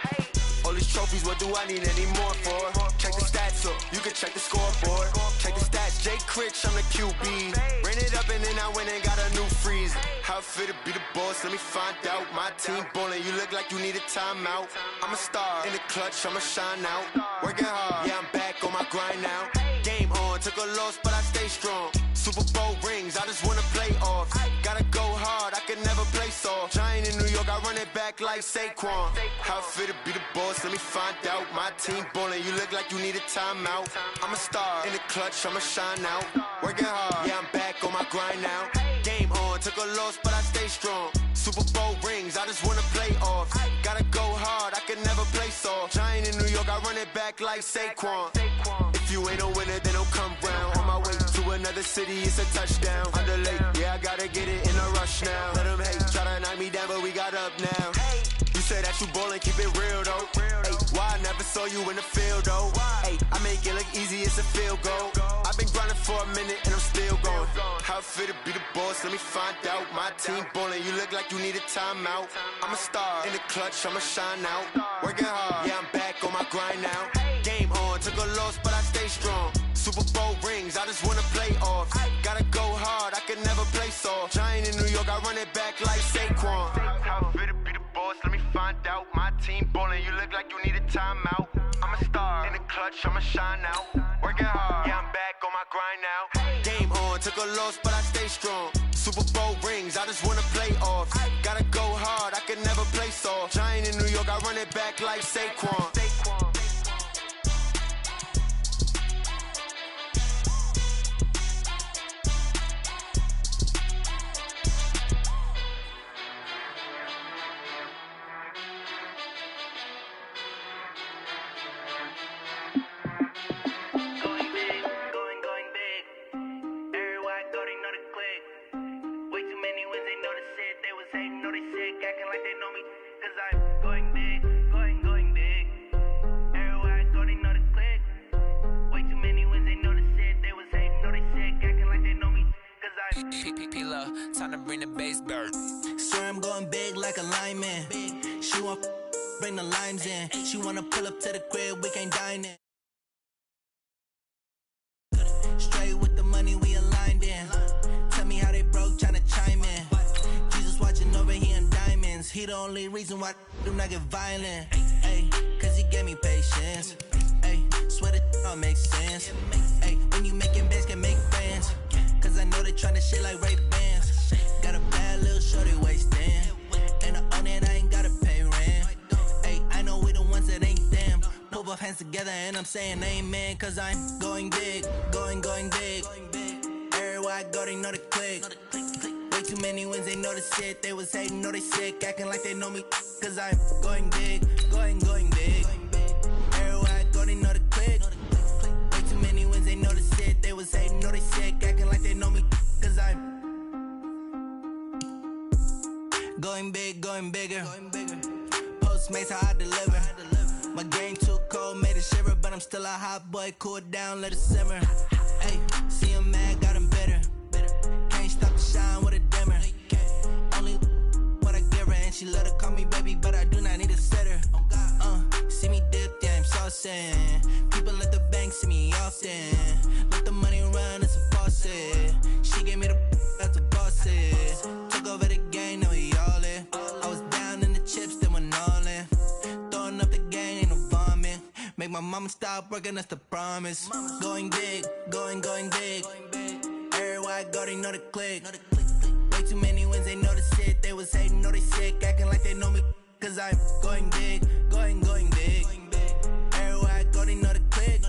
All these trophies, what do I need any more for? Check the stats up, you can check the scoreboard. Check the stats, Jay Critch, I'm the QB. Ran it up and then I went and got a new freeze. How it feel to be the boss, let me find out. My team ballin', you look like you need a timeout. I'm a star in the clutch, I'ma shine out. Working hard, yeah, I'm back on my grind now. Game on, took a loss, but I stay strong. Super Bowl rings, I just wanna play off. Gotta go hard, I can never play soft. Giant in New York, I run it back like Saquon. How it feel to be the boss, let me find out. My team ballin', you look like you need a timeout. I'm a star in the clutch, I'ma shine out. Working hard, yeah, I'm back on my grind now. Game on, took a loss, but I stay strong. Super Bowl rings, I just wanna play off. Gotta go hard, I can never play soft. Giant in New York, I run it back like Saquon. If you ain't a winner, then don't come round. On my way to another city, it's a touchdown. Underlay, yeah, I gotta get it in a rush now. Let them hate, try to knock me down, but we got up now. You say that you ballin', keep it real though. Hey, why I never saw you in the field though? Hey, I make it look easy, it's a field goal. I've been grinding for a minute and I'm still going. How it feel to be the boss, let me find out. My team ballin', you look like you need a timeout. I'm a star in the clutch, I'ma shine out. Working hard, yeah, I'm back on my grind now. Game on, took a loss, but I stay strong. Super Bowl rings, I just wanna play off. Gotta go hard, I can never play soft. Giant in New York, I run it back like Saquon. How it feel to be the boss, let me find out. My team ballin', you look like you need a timeout. I'm a star in the clutch, I'ma shine out. Working hard, yeah, I'm back on my grind now. Game on, took a loss, but I stay strong. Super Bowl rings, I just wanna play off. Gotta go hard, I can never play soft. Giant in New York, I run it back like Saquon. bring the bass bird. Swear I'm going big like a lineman. She want bring the limes in. She wanna pull up to the crib, we can't dine in. Straight with the money we aligned in. Tell me how they broke, tryna chime in. Jesus watching over here in diamonds. He the only reason why do not get violent. Ay, cause he gave me patience. Ay, swear that all makes sense. Ay, when you making bands, can make friends. Cause I know they tryna shit like Ray-Bans. Got a bad little shorty wasting. And I own it, I ain't gotta pay rent. Ay, I know we the ones that ain't them. Put both hands together and I'm saying amen. Cause I'm going big, going big. Everywhere I go, they know the click. Way too many wins, they know the shit. They was hating, know they sick, acting like they know me. Cause I'm going big, going big. Everywhere I go, they know the click. Way too many wins, they know the shit. They was hating, know they sick, acting like they know me. Cause I'm going big, going bigger. Postmates, how I deliver. My game too cold, made it shiver. But I'm still a hot boy, cool it down, let it simmer. Hey, see him mad, got him bitter. Can't stop the shine with a dimmer. Only what I give her, and she let her call me baby, but I do not need a sitter. See me dip, yeah, I'm saucing. People at the bank see me often. Let the money run, it's a faucet. She gave me the that's a boss it. Took over the game, now we all in. I was down in the chips, then went all in. Throwing up the game, ain't no vomit. Make my mama stop working, that's the promise. Going big, going big. Everywhere I go, they know the click. Way too many wins, they know the shit. They was hating, know they sick, acting like they know me. Cause I'm going big, going big. Everywhere I go, they know the click.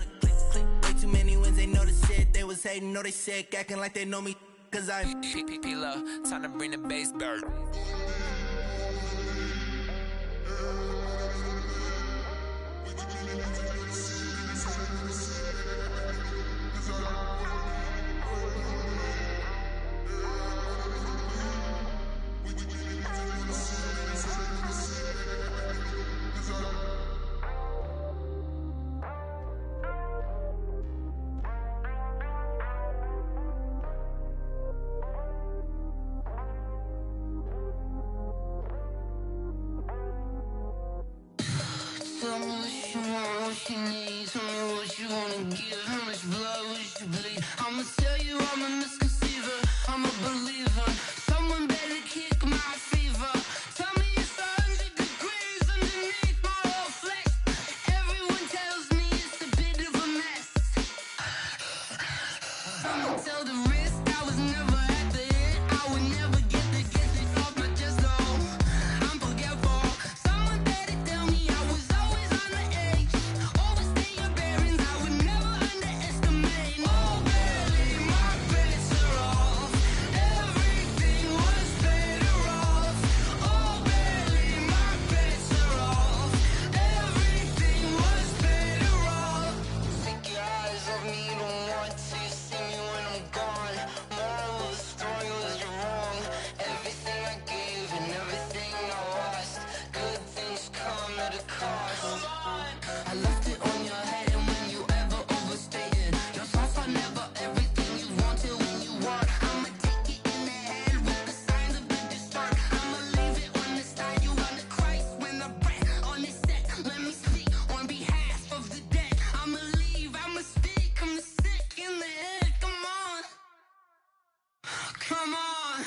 Way too many wins, they know the shit. They was hating, know they sick, acting like they know me. Cause I'm P-P-P-Love, time to bring the bass bird. Tell me what you want, what you need. Tell me what you wanna give. How much blood would you bleed? I'ma tell you I'm a misconceiver. I'm a believer. Someone better kick my fever. Tell me it's 100 degrees underneath my whole flesh. Everyone tells me it's a bit of a mess. I'ma tell the risk I was never at the end. I would never get it off my chest though. I'm forgetful. Someone better tell me I was always on the edge. Overstay your bearings, I would never underestimate. Oh barely, my bets are off. Everything was better off. Oh barely, my bets are off. Everything was better off. Take your eyes off me, don't want to see me when I'm gone. Moral of the story was you're wrong. Everything I gave and everything I lost. Good things come at a cost. I left it on your head, and when you ever overstated your thoughts are never everything you wanted when you want. I'ma take it in the head with the signs of the distort. I'ma leave it on the side. You on the Christ when the breath on this set. Let me speak on behalf of the dead. I'ma leave, I'ma speak. I'm sick in the head. Come on, come on.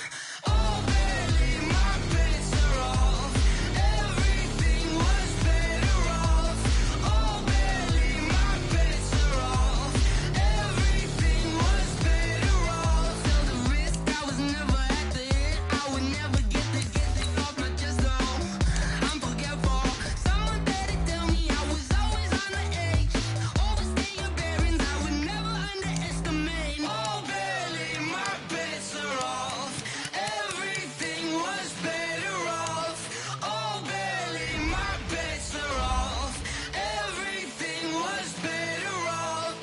Oh barely, my bets are off. Everything was better off. Oh barely, my bets are off. Everything was better off. Tell the risk I was never at the end. I would never get it off my chest though. I'm forgetful. Someone better tell me I was always on the edge. Overstay your bearings, I would never underestimate. Oh barely, my bets are off. Everything was better off. Oh barely, my bets are off. Everything was better off.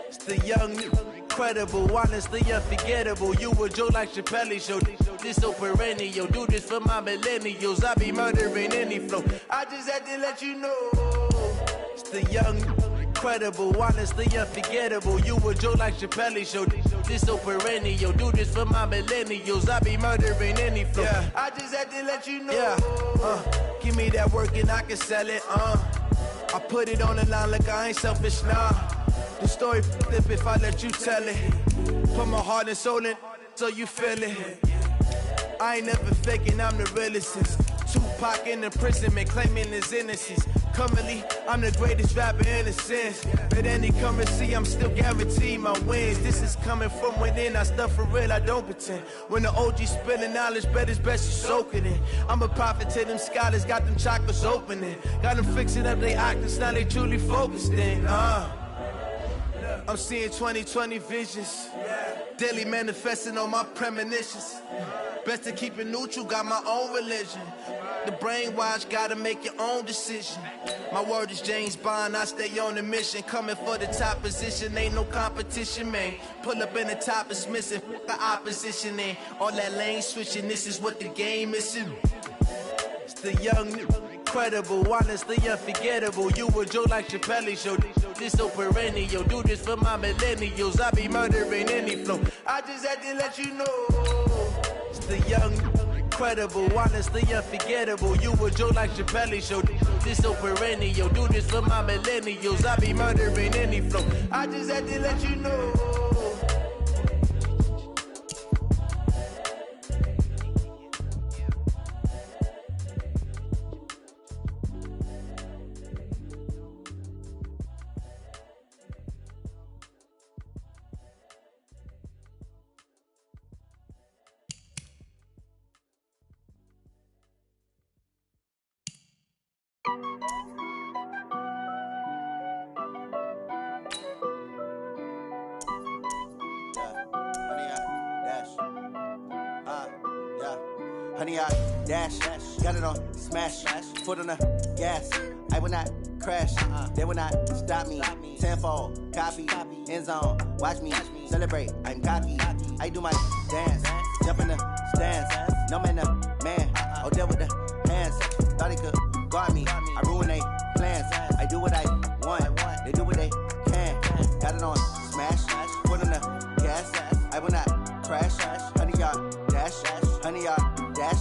It's the young nigga. incredible, honestly unforgettable. You a joke like Chappelle Show. This so perennial, do this for my millennials. I be murdering any flow. I just had to let you know. It's the young, incredible, honestly unforgettable. You a joke like Chappelle Show. This so perennial, do this for my millennials. I be murdering any flow. Yeah. I just had to let you know. Yeah. Give me that work and I can sell it. I put it on the line like I ain't selfish, nah. The story flip if I let you tell it. Put my heart and soul in so you feel it. I ain't never faking, I'm the realest. Tupac in imprisonment, claiming his innocence. Currently, I'm the greatest rapper in a sense. But any currency, I'm still guaranteed my wins. This is coming from within, I stuff for real, I don't pretend. When the OG spilling knowledge, bet it's best you soak it in. I'm a prophet to them scholars, got them chakras opening. Got them fixing up they octaves, now they truly focused in. I'm seeing 2020 visions. Daily manifesting on my premonitions. Best to keep it neutral, got my own religion. The brainwash, gotta make your own decision. My word is James Bond, I stay on the mission. Coming for the top position, ain't no competition, man. Pull up in the top is missing, the opposition in. All that lane switching, this is what the game is. It's the young, incredible, honestly unforgettable. You a joke like Chappelle Show. This so perennial, do this for my millennials. I be murdering any flow. I just had to let you know. It's the young, incredible, honestly unforgettable. You a joke like Chappelle Show. This so perennial, do this for my millennials. I be murdering any flow. I just had to let you know. Honey, I dash, got it on smash, foot on the gas. I will not crash, they will not stop me. Tenfold, copy, end zone, watch me celebrate. I'm cocky, I do my dance, jump in the stands. No man, the man, oh, there with the hands. Thought he could guard me, I ruin they plans. I do what I want, they do what they can. Got it on smash, foot on the gas. I will not crash, honey, y'all dash, honey, y'all dash,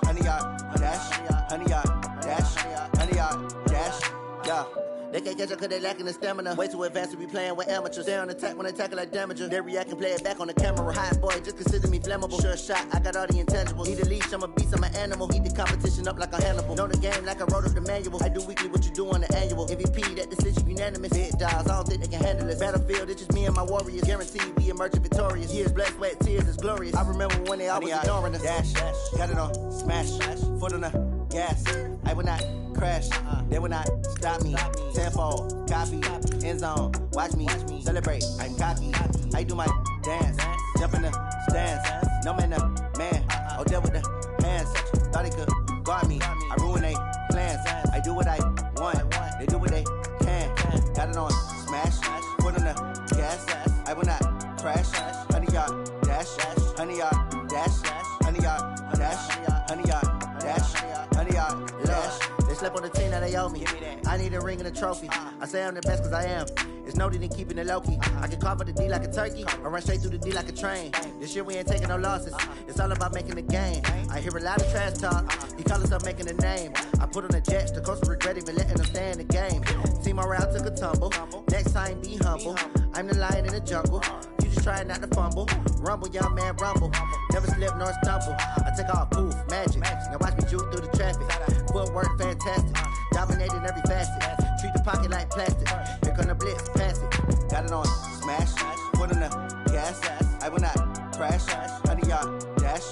honey, y'all dash, honey, y'all dash, honey, y'all dash, yeah. They can't catch up cause they lacking the stamina. Way too advanced to be playing with amateurs. Stay on attack when they tackle like damager. They react and play it back on the camera. Hot boy, just consider me flammable. Sure shot, I got all the intangibles. Need a leash, I'm a beast, I'm an animal. Eat the competition up like a Hannibal. Know the game like I wrote up the manual. I do weekly what you do on the annual. MVP, that decision unanimous. Big dials, I don't think they can handle this. Battlefield, it's just me and my warriors. Guaranteed we emerge victorious. Years, blood, sweat, tears, it's glorious. I remember when they always ignoring us. Dash, got it on smash, foot on the gas. I will not crash, they will not stop me. Tenfold, copy, end zone, watch me celebrate. I'm cocky, I do my dance, jump in the stands. No man, the man, oh, there with the hands. Thought he could guard me, I ruin they plans. I do what I want, they do what they can. Got it on smash, foot on the gas. I will not crash, honey, y'all dash, honey, y'all dash, honey, y'all dash, honey, y'all dash, honey, y'all dash. They slept on the team that they owe me. I need a ring and a trophy. I say I'm the best cause I am. It's no need in keeping it low key. I can carve up the D like a turkey or run straight through the D like a train. This year we ain't taking no losses. It's all about making the game. I hear a lot of trash talk. He call himself making a name. I put on the Jets. The coach will regret even letting them stay in the game. Team morale took a tumble. Next time be humble. I'm the lion in the jungle. You just try not to fumble. Rumble, young man, rumble. Never slip nor stumble. I take off, poof, magic. Now watch me juke through the traffic. Footwork fantastic. Dominating every facet. Treat the pocket like plastic. Here come the blitz, pass it. Got it on smash. Foot on the gas. I will not crash. Honey, y'all dash.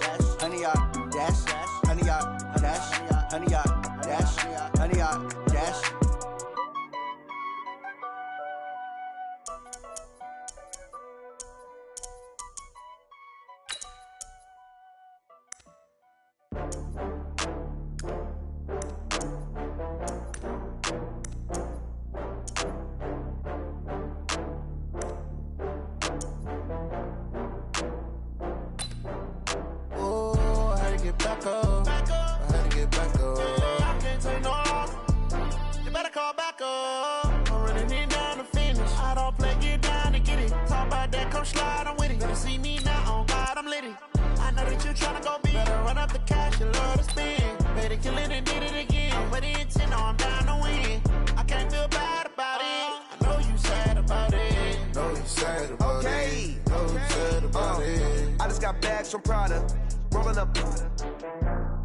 Honey, y'all dash. Honey, y'all dash. Honey, y'all dash. Honey, y'all dash. you tryna go be. Better run up the cash and love to spend. Better kill it and did it again. But the intent, no, I'm down to win. I can't feel bad about it. I know you sad about it. Know you sad about it. Know you sad about it. I just got bags from Prada. Rolling up.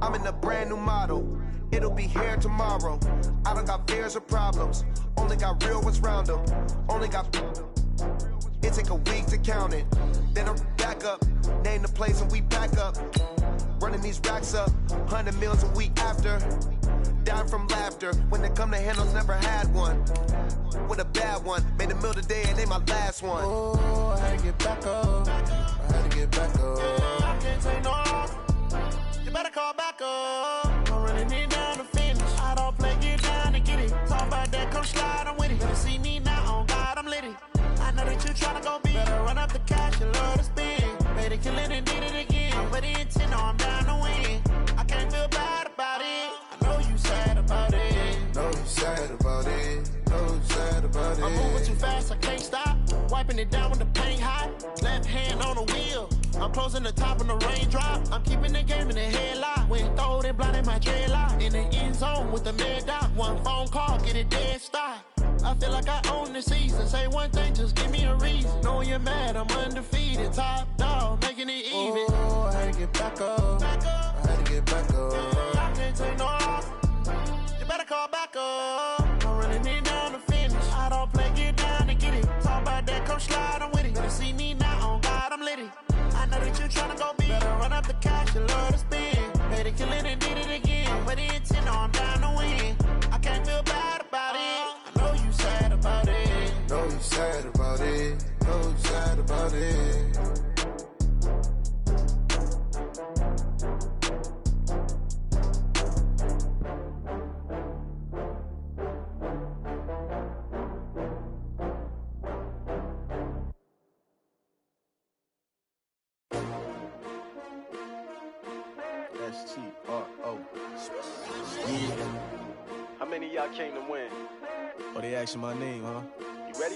I'm in a brand new model. It'll be here tomorrow. I don't got fears or problems. Only got real ones round them. Only got. It take a week to count it. Then I'm back up. Name the place and we pack up. Running these racks up. 100 meals a week after. Down from laughter. When they come to handles, never had one. With a bad one. Made a meal today and they my last one. Oh, I had to get back up. I had to get back up. I can't take no loss. You better call back up. I'm running it down to finish. I don't play, get down and get it. Talk about that, come slide, I'm with it. Better see me now, on God, I'm litty. I know that you tryna go be. Better run up the cash and love to spend. Better kill it and did it again. But the intent, no, I'm down to win. I can't feel bad about it. I know you sad about it. Know you sad about it. Know you sad about it. I'm moving too fast, I can't stop. Wiping it down when the paint hot. Left hand on the wheel. I'm closing the top when the raindrop. I'm keeping the game in the headlock. When throwed and blinded my dreadlock. In the end zone with the mad dot. One phone call, get it dead stop. I feel like I own the season. Say one thing, just give me a reason. Knowing you're mad, I'm undefeated. Top dog, making it even. Oh, I had to get back up. I had to get back up. I can't take no loss. You better call back up. I'm running it down to finish. I don't play, get down to get it. Talk about that, come slide, I'm with it. Better see me now, on God, I'm litty. I know that you tryna go be. Better run up the cash and love to spend. Better kill it and did it again. But the intent, no, I'm down to win. I can't feel bad about it. I know you sad about it. Know you sad about it. Know you sad about it. S-T-R-O. Yeah. How many of y'all came to win? Oh, they asking my name, huh? You ready?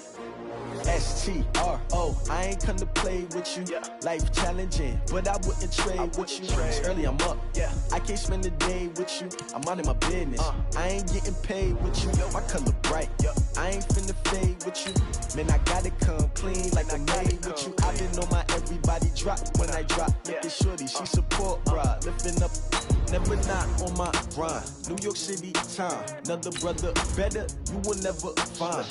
S-T-R-O. I ain't come to play with you. Yeah. Life challenging, but I wouldn't trade with you. It's early, I'm up. Yeah. I can't spend the day with you. I'm minding my business. I ain't getting paid with you. My color bright. I ain't finna fade with you. Man, I gotta come clean like I made with you. I've been on my everybody drop when I drop. Look at shorty, she support ride. Lifting up, never not on my grind. New York City time. Another brother better, you will never find.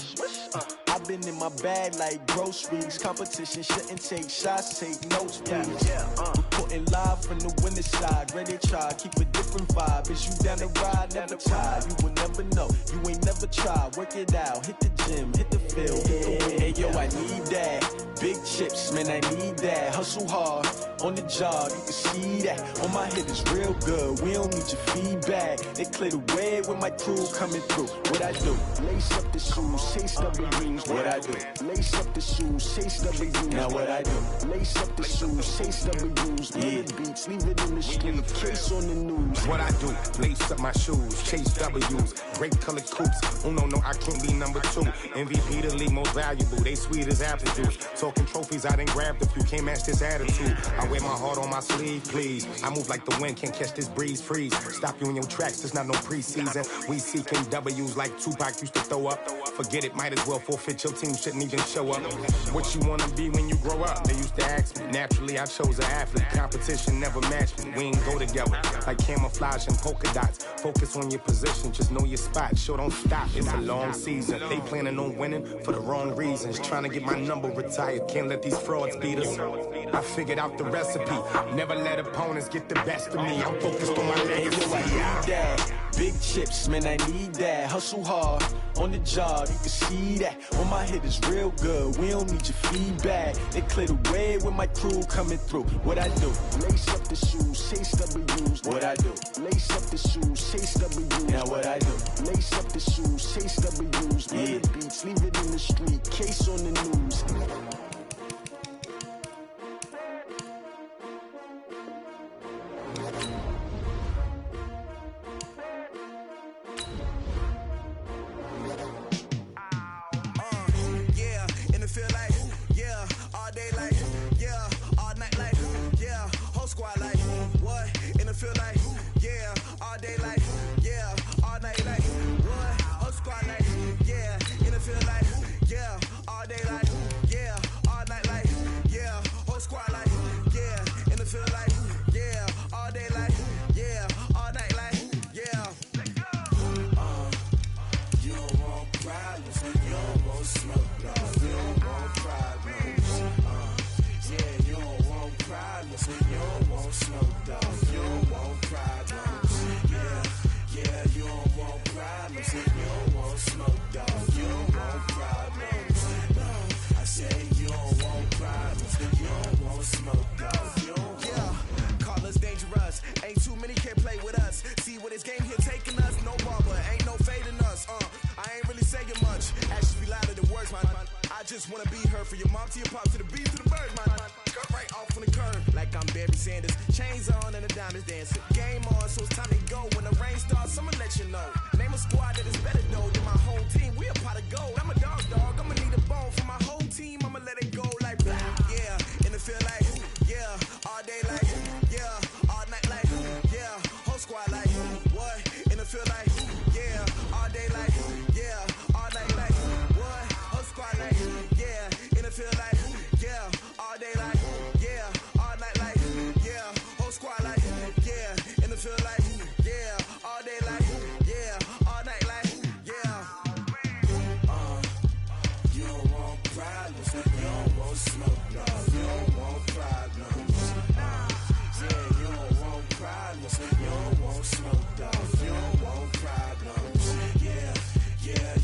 I've been in my bag like groceries. Competition shouldn't take shots, take notes, please. Reporting live from the winning side. Ready to try, keep a different vibe. Is you down the ride, never tired. You will never know, you ain't never tried. Work it out, hit the gym, hit the field, hit the win. Hey yo, I need that. Big chips, man, I need that. Hustle hard, on the job, you can see that. On my head is real good, we don't need your feedback. They clear the way with my crew coming through. What I do? Lace up the shoes, chase W's. What I do? Lace up the shoes, chase W's. Now what I do? Lace up the shoes, chase W's. Yeah. Beats, leave it in the street, case on the news. What I do? Lace up my shoes, chase W's. Great colored coops. Oh no, I can't be number 2. MVP the league most valuable. They sweet as apple juice. Talking trophies, I didn't grab the few. Can't match this attitude. I wear my heart on my sleeve, please. I move like the wind, can't catch this breeze, freeze. Stop you in your tracks, there's not no preseason. We seeking W's like Tupac used to throw up. Forget it, might as well forfeit. Your team shouldn't even show up. What you wanna be when you grow up? They used to ask me. Naturally, I chose an athlete. Competition never matched me. We ain't go together like camouflage and polka dots. Focus on your position, just know your spot. Show don't stop, it's a long season. They planning on winning for the wrong reasons. Trying to get my number retired, can't let these frauds beat us. I figured out the recipe. Never let opponents get the best of me. I'm focused on my legacy. I need that. Big chips, man, I need that. Hustle hard, on the job, you can see that. On my head is real good, we don't need your feedback. They clear the way with my crew coming through. What I do? Lace up the shoes, chase W's. What I do? Lace up the shoes, chase W's. Now what I do? Lace up the shoes, chase W's. Yeah. Beats, leave it in the street, case on the news. Squad like You don't want smoke, dog. You don't want problems. Yeah, you don't want problems. You don't want smoke, dog. You don't want problems. No, I say you don't want problems. You don't want smoke, dog. You don't want. Call us dangerous. Ain't too many can play with us. See what this game here taking us. No barber, ain't no fading us. I ain't really saying much. Actions be louder than words, man. I just wanna be heard. For your mom to your pop to the beat to the bird, man. Cut right off on the curb, like I'm Barry Sanders. Chains on and the diamonds dancing. Game on, so it's time to go. When the rain starts, I'ma let you know. Name a squad that is better though than my whole team. We a pot of gold. I'm a dog. I'ma need a bone for my whole team. I'ma let it go like blah. Yeah, and it feel like yeah, all day like yeah, all night like yeah, whole squad like what? And it feel like yeah, all day like yeah, all night like what? Whole squad like yeah, and it feel like yeah, all day like yeah, all night like yeah, whole squad like yeah, and it feel like yeah, all day like yeah, all night like yeah. You don't want problems. You don't want smoke, no. You don't want problems. Yeah, you don't want problems. You don't want smoke, dog. You don't want problems. Yeah,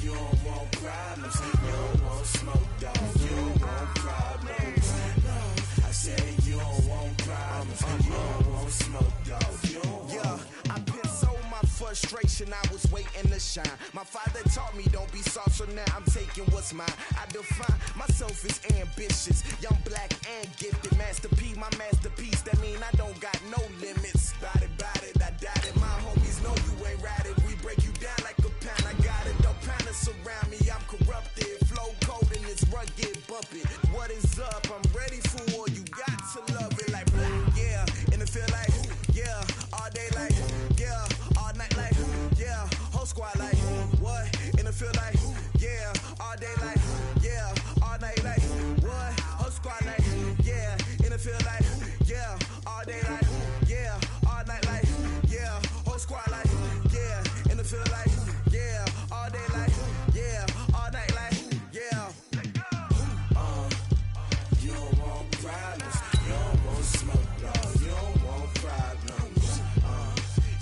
you don't want problems. You don't want smoke, dog. You don't want problems. No, I say you don't want problems. You don't want smoke, dog. You don't want. Yeah, I been so my frustration. I was waiting to shine. My father taught me don't be soft, so now I'm taking what's mine. I define myself as ambitious, young, black, and gifted. Master P, my masterpiece. That mean I don't got no limits. Bout it, I doubt it. My homies know you ain't ratted. We break you down like a pound. I got it. Don't pound us around me. I'm corrupted. Flow cold and it's rugged, bump it. What is up? I'm ready for war. You got to love it like blah. Yeah, and it feel like yeah, all day like yeah, all night like yeah, whole squad like what? And it feel like yeah, all day like yeah, all night like what? Whole squad like yeah, and it feel like yeah, all day like yeah, all night like yeah, whole squad like yeah, and it feel like yeah, all day like yeah, all night like yeah. You don't want problems. You don't want smoke, dog. You don't want problems.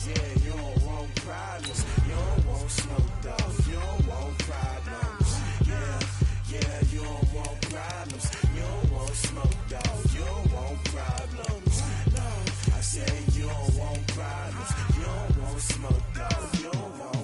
Yeah, you don't want problems. You don't want smoke, dog. You don't want problems. Yeah, you don't want problems. You don't want smoke, dog. You don't want problems. No, I say you don't want problems. You don't want smoke, dog. You don't want.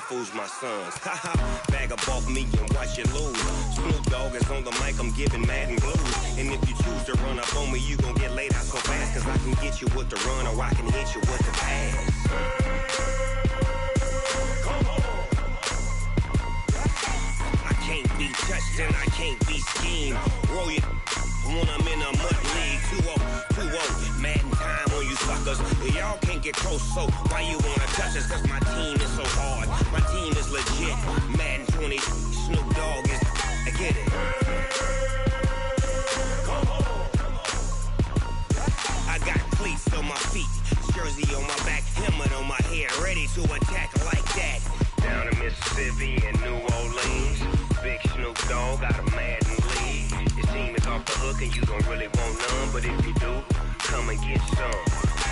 Fools my sons. Haha, bag up off me and watch you lose. Snoop Dogg is on the mic, I'm giving Madden blues. And if you choose to run up on me, you gon' get laid out so fast. Cause I can get you with the run or I can hit you with the pass. Come on. I can't be touched and I can't be schemed. Roll you when I'm in a mud league. 2-0, Madden time on you suckers. Y'all can't get close, so why you wanna touch us? Cause my team is so hard. My team is legit. Madden 20, Snoop Dogg is. I get it. Come on. I got cleats on my feet, jersey on my back, helmet on my head, ready to attack like that. Down in Mississippi and New Orleans, big Snoop Dogg got a Madden lead. book and you don't really want none, but if you do, come and get some.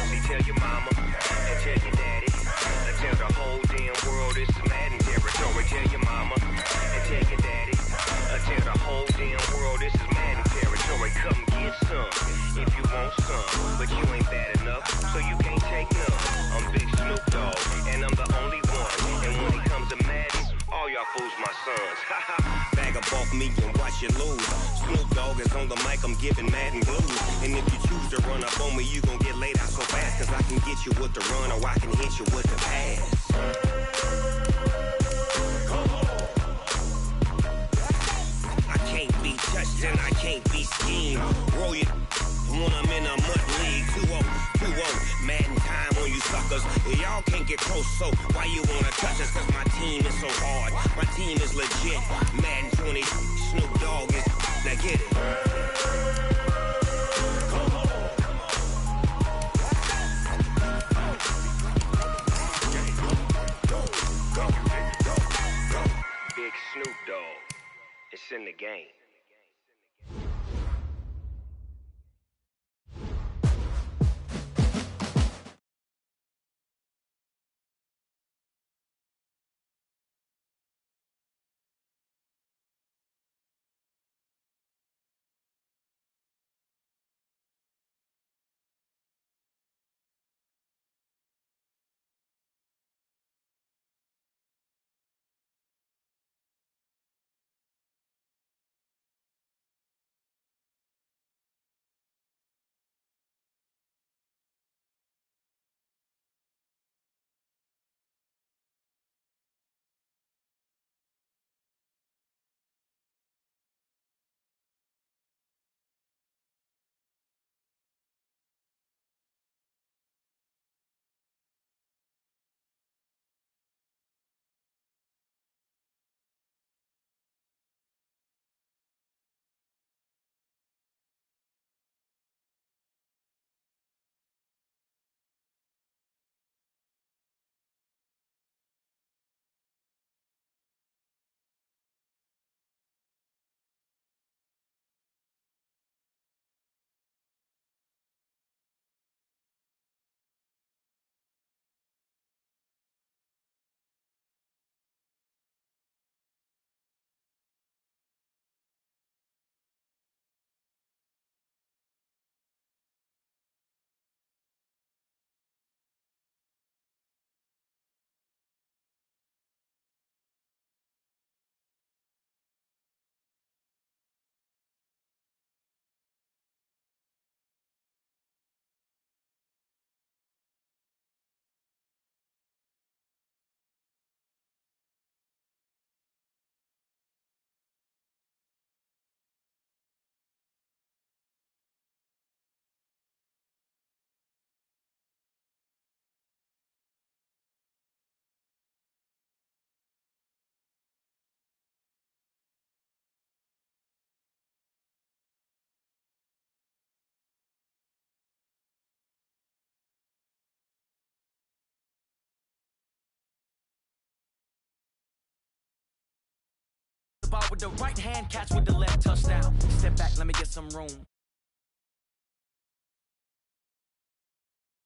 See, tell your mama and tell your daddy, and tell the whole damn world it's Madden territory. Tell your mama and tell your daddy, and tell the whole damn world this is Madden territory. Come get some if you want some, but you ain't bad enough, so you can't take none. I'm Big Snoop Dogg, and I'm the only one. And when it comes to Madden, all y'all fools my sons. Bag up off me and watch you lose. Snoop Dogg is on the mic, I'm giving Madden blues. And if you choose to run up on me, you gon' get laid out so fast. Cause I can get you with the run or I can hit you with the pass. I can't be touched and I can't be schemed. Roll you when I'm in a mud league. 2-0, Madden time on you suckers. Y'all can't get close, so why you wanna touch us? Cause my team is so hard, my team is legit. Madden 20, Snoop Dogg is, now get it. Big Snoop Dogg, it's in the game. Ball with the right hand, catch with the left, touchdown. Step back, let me get some room.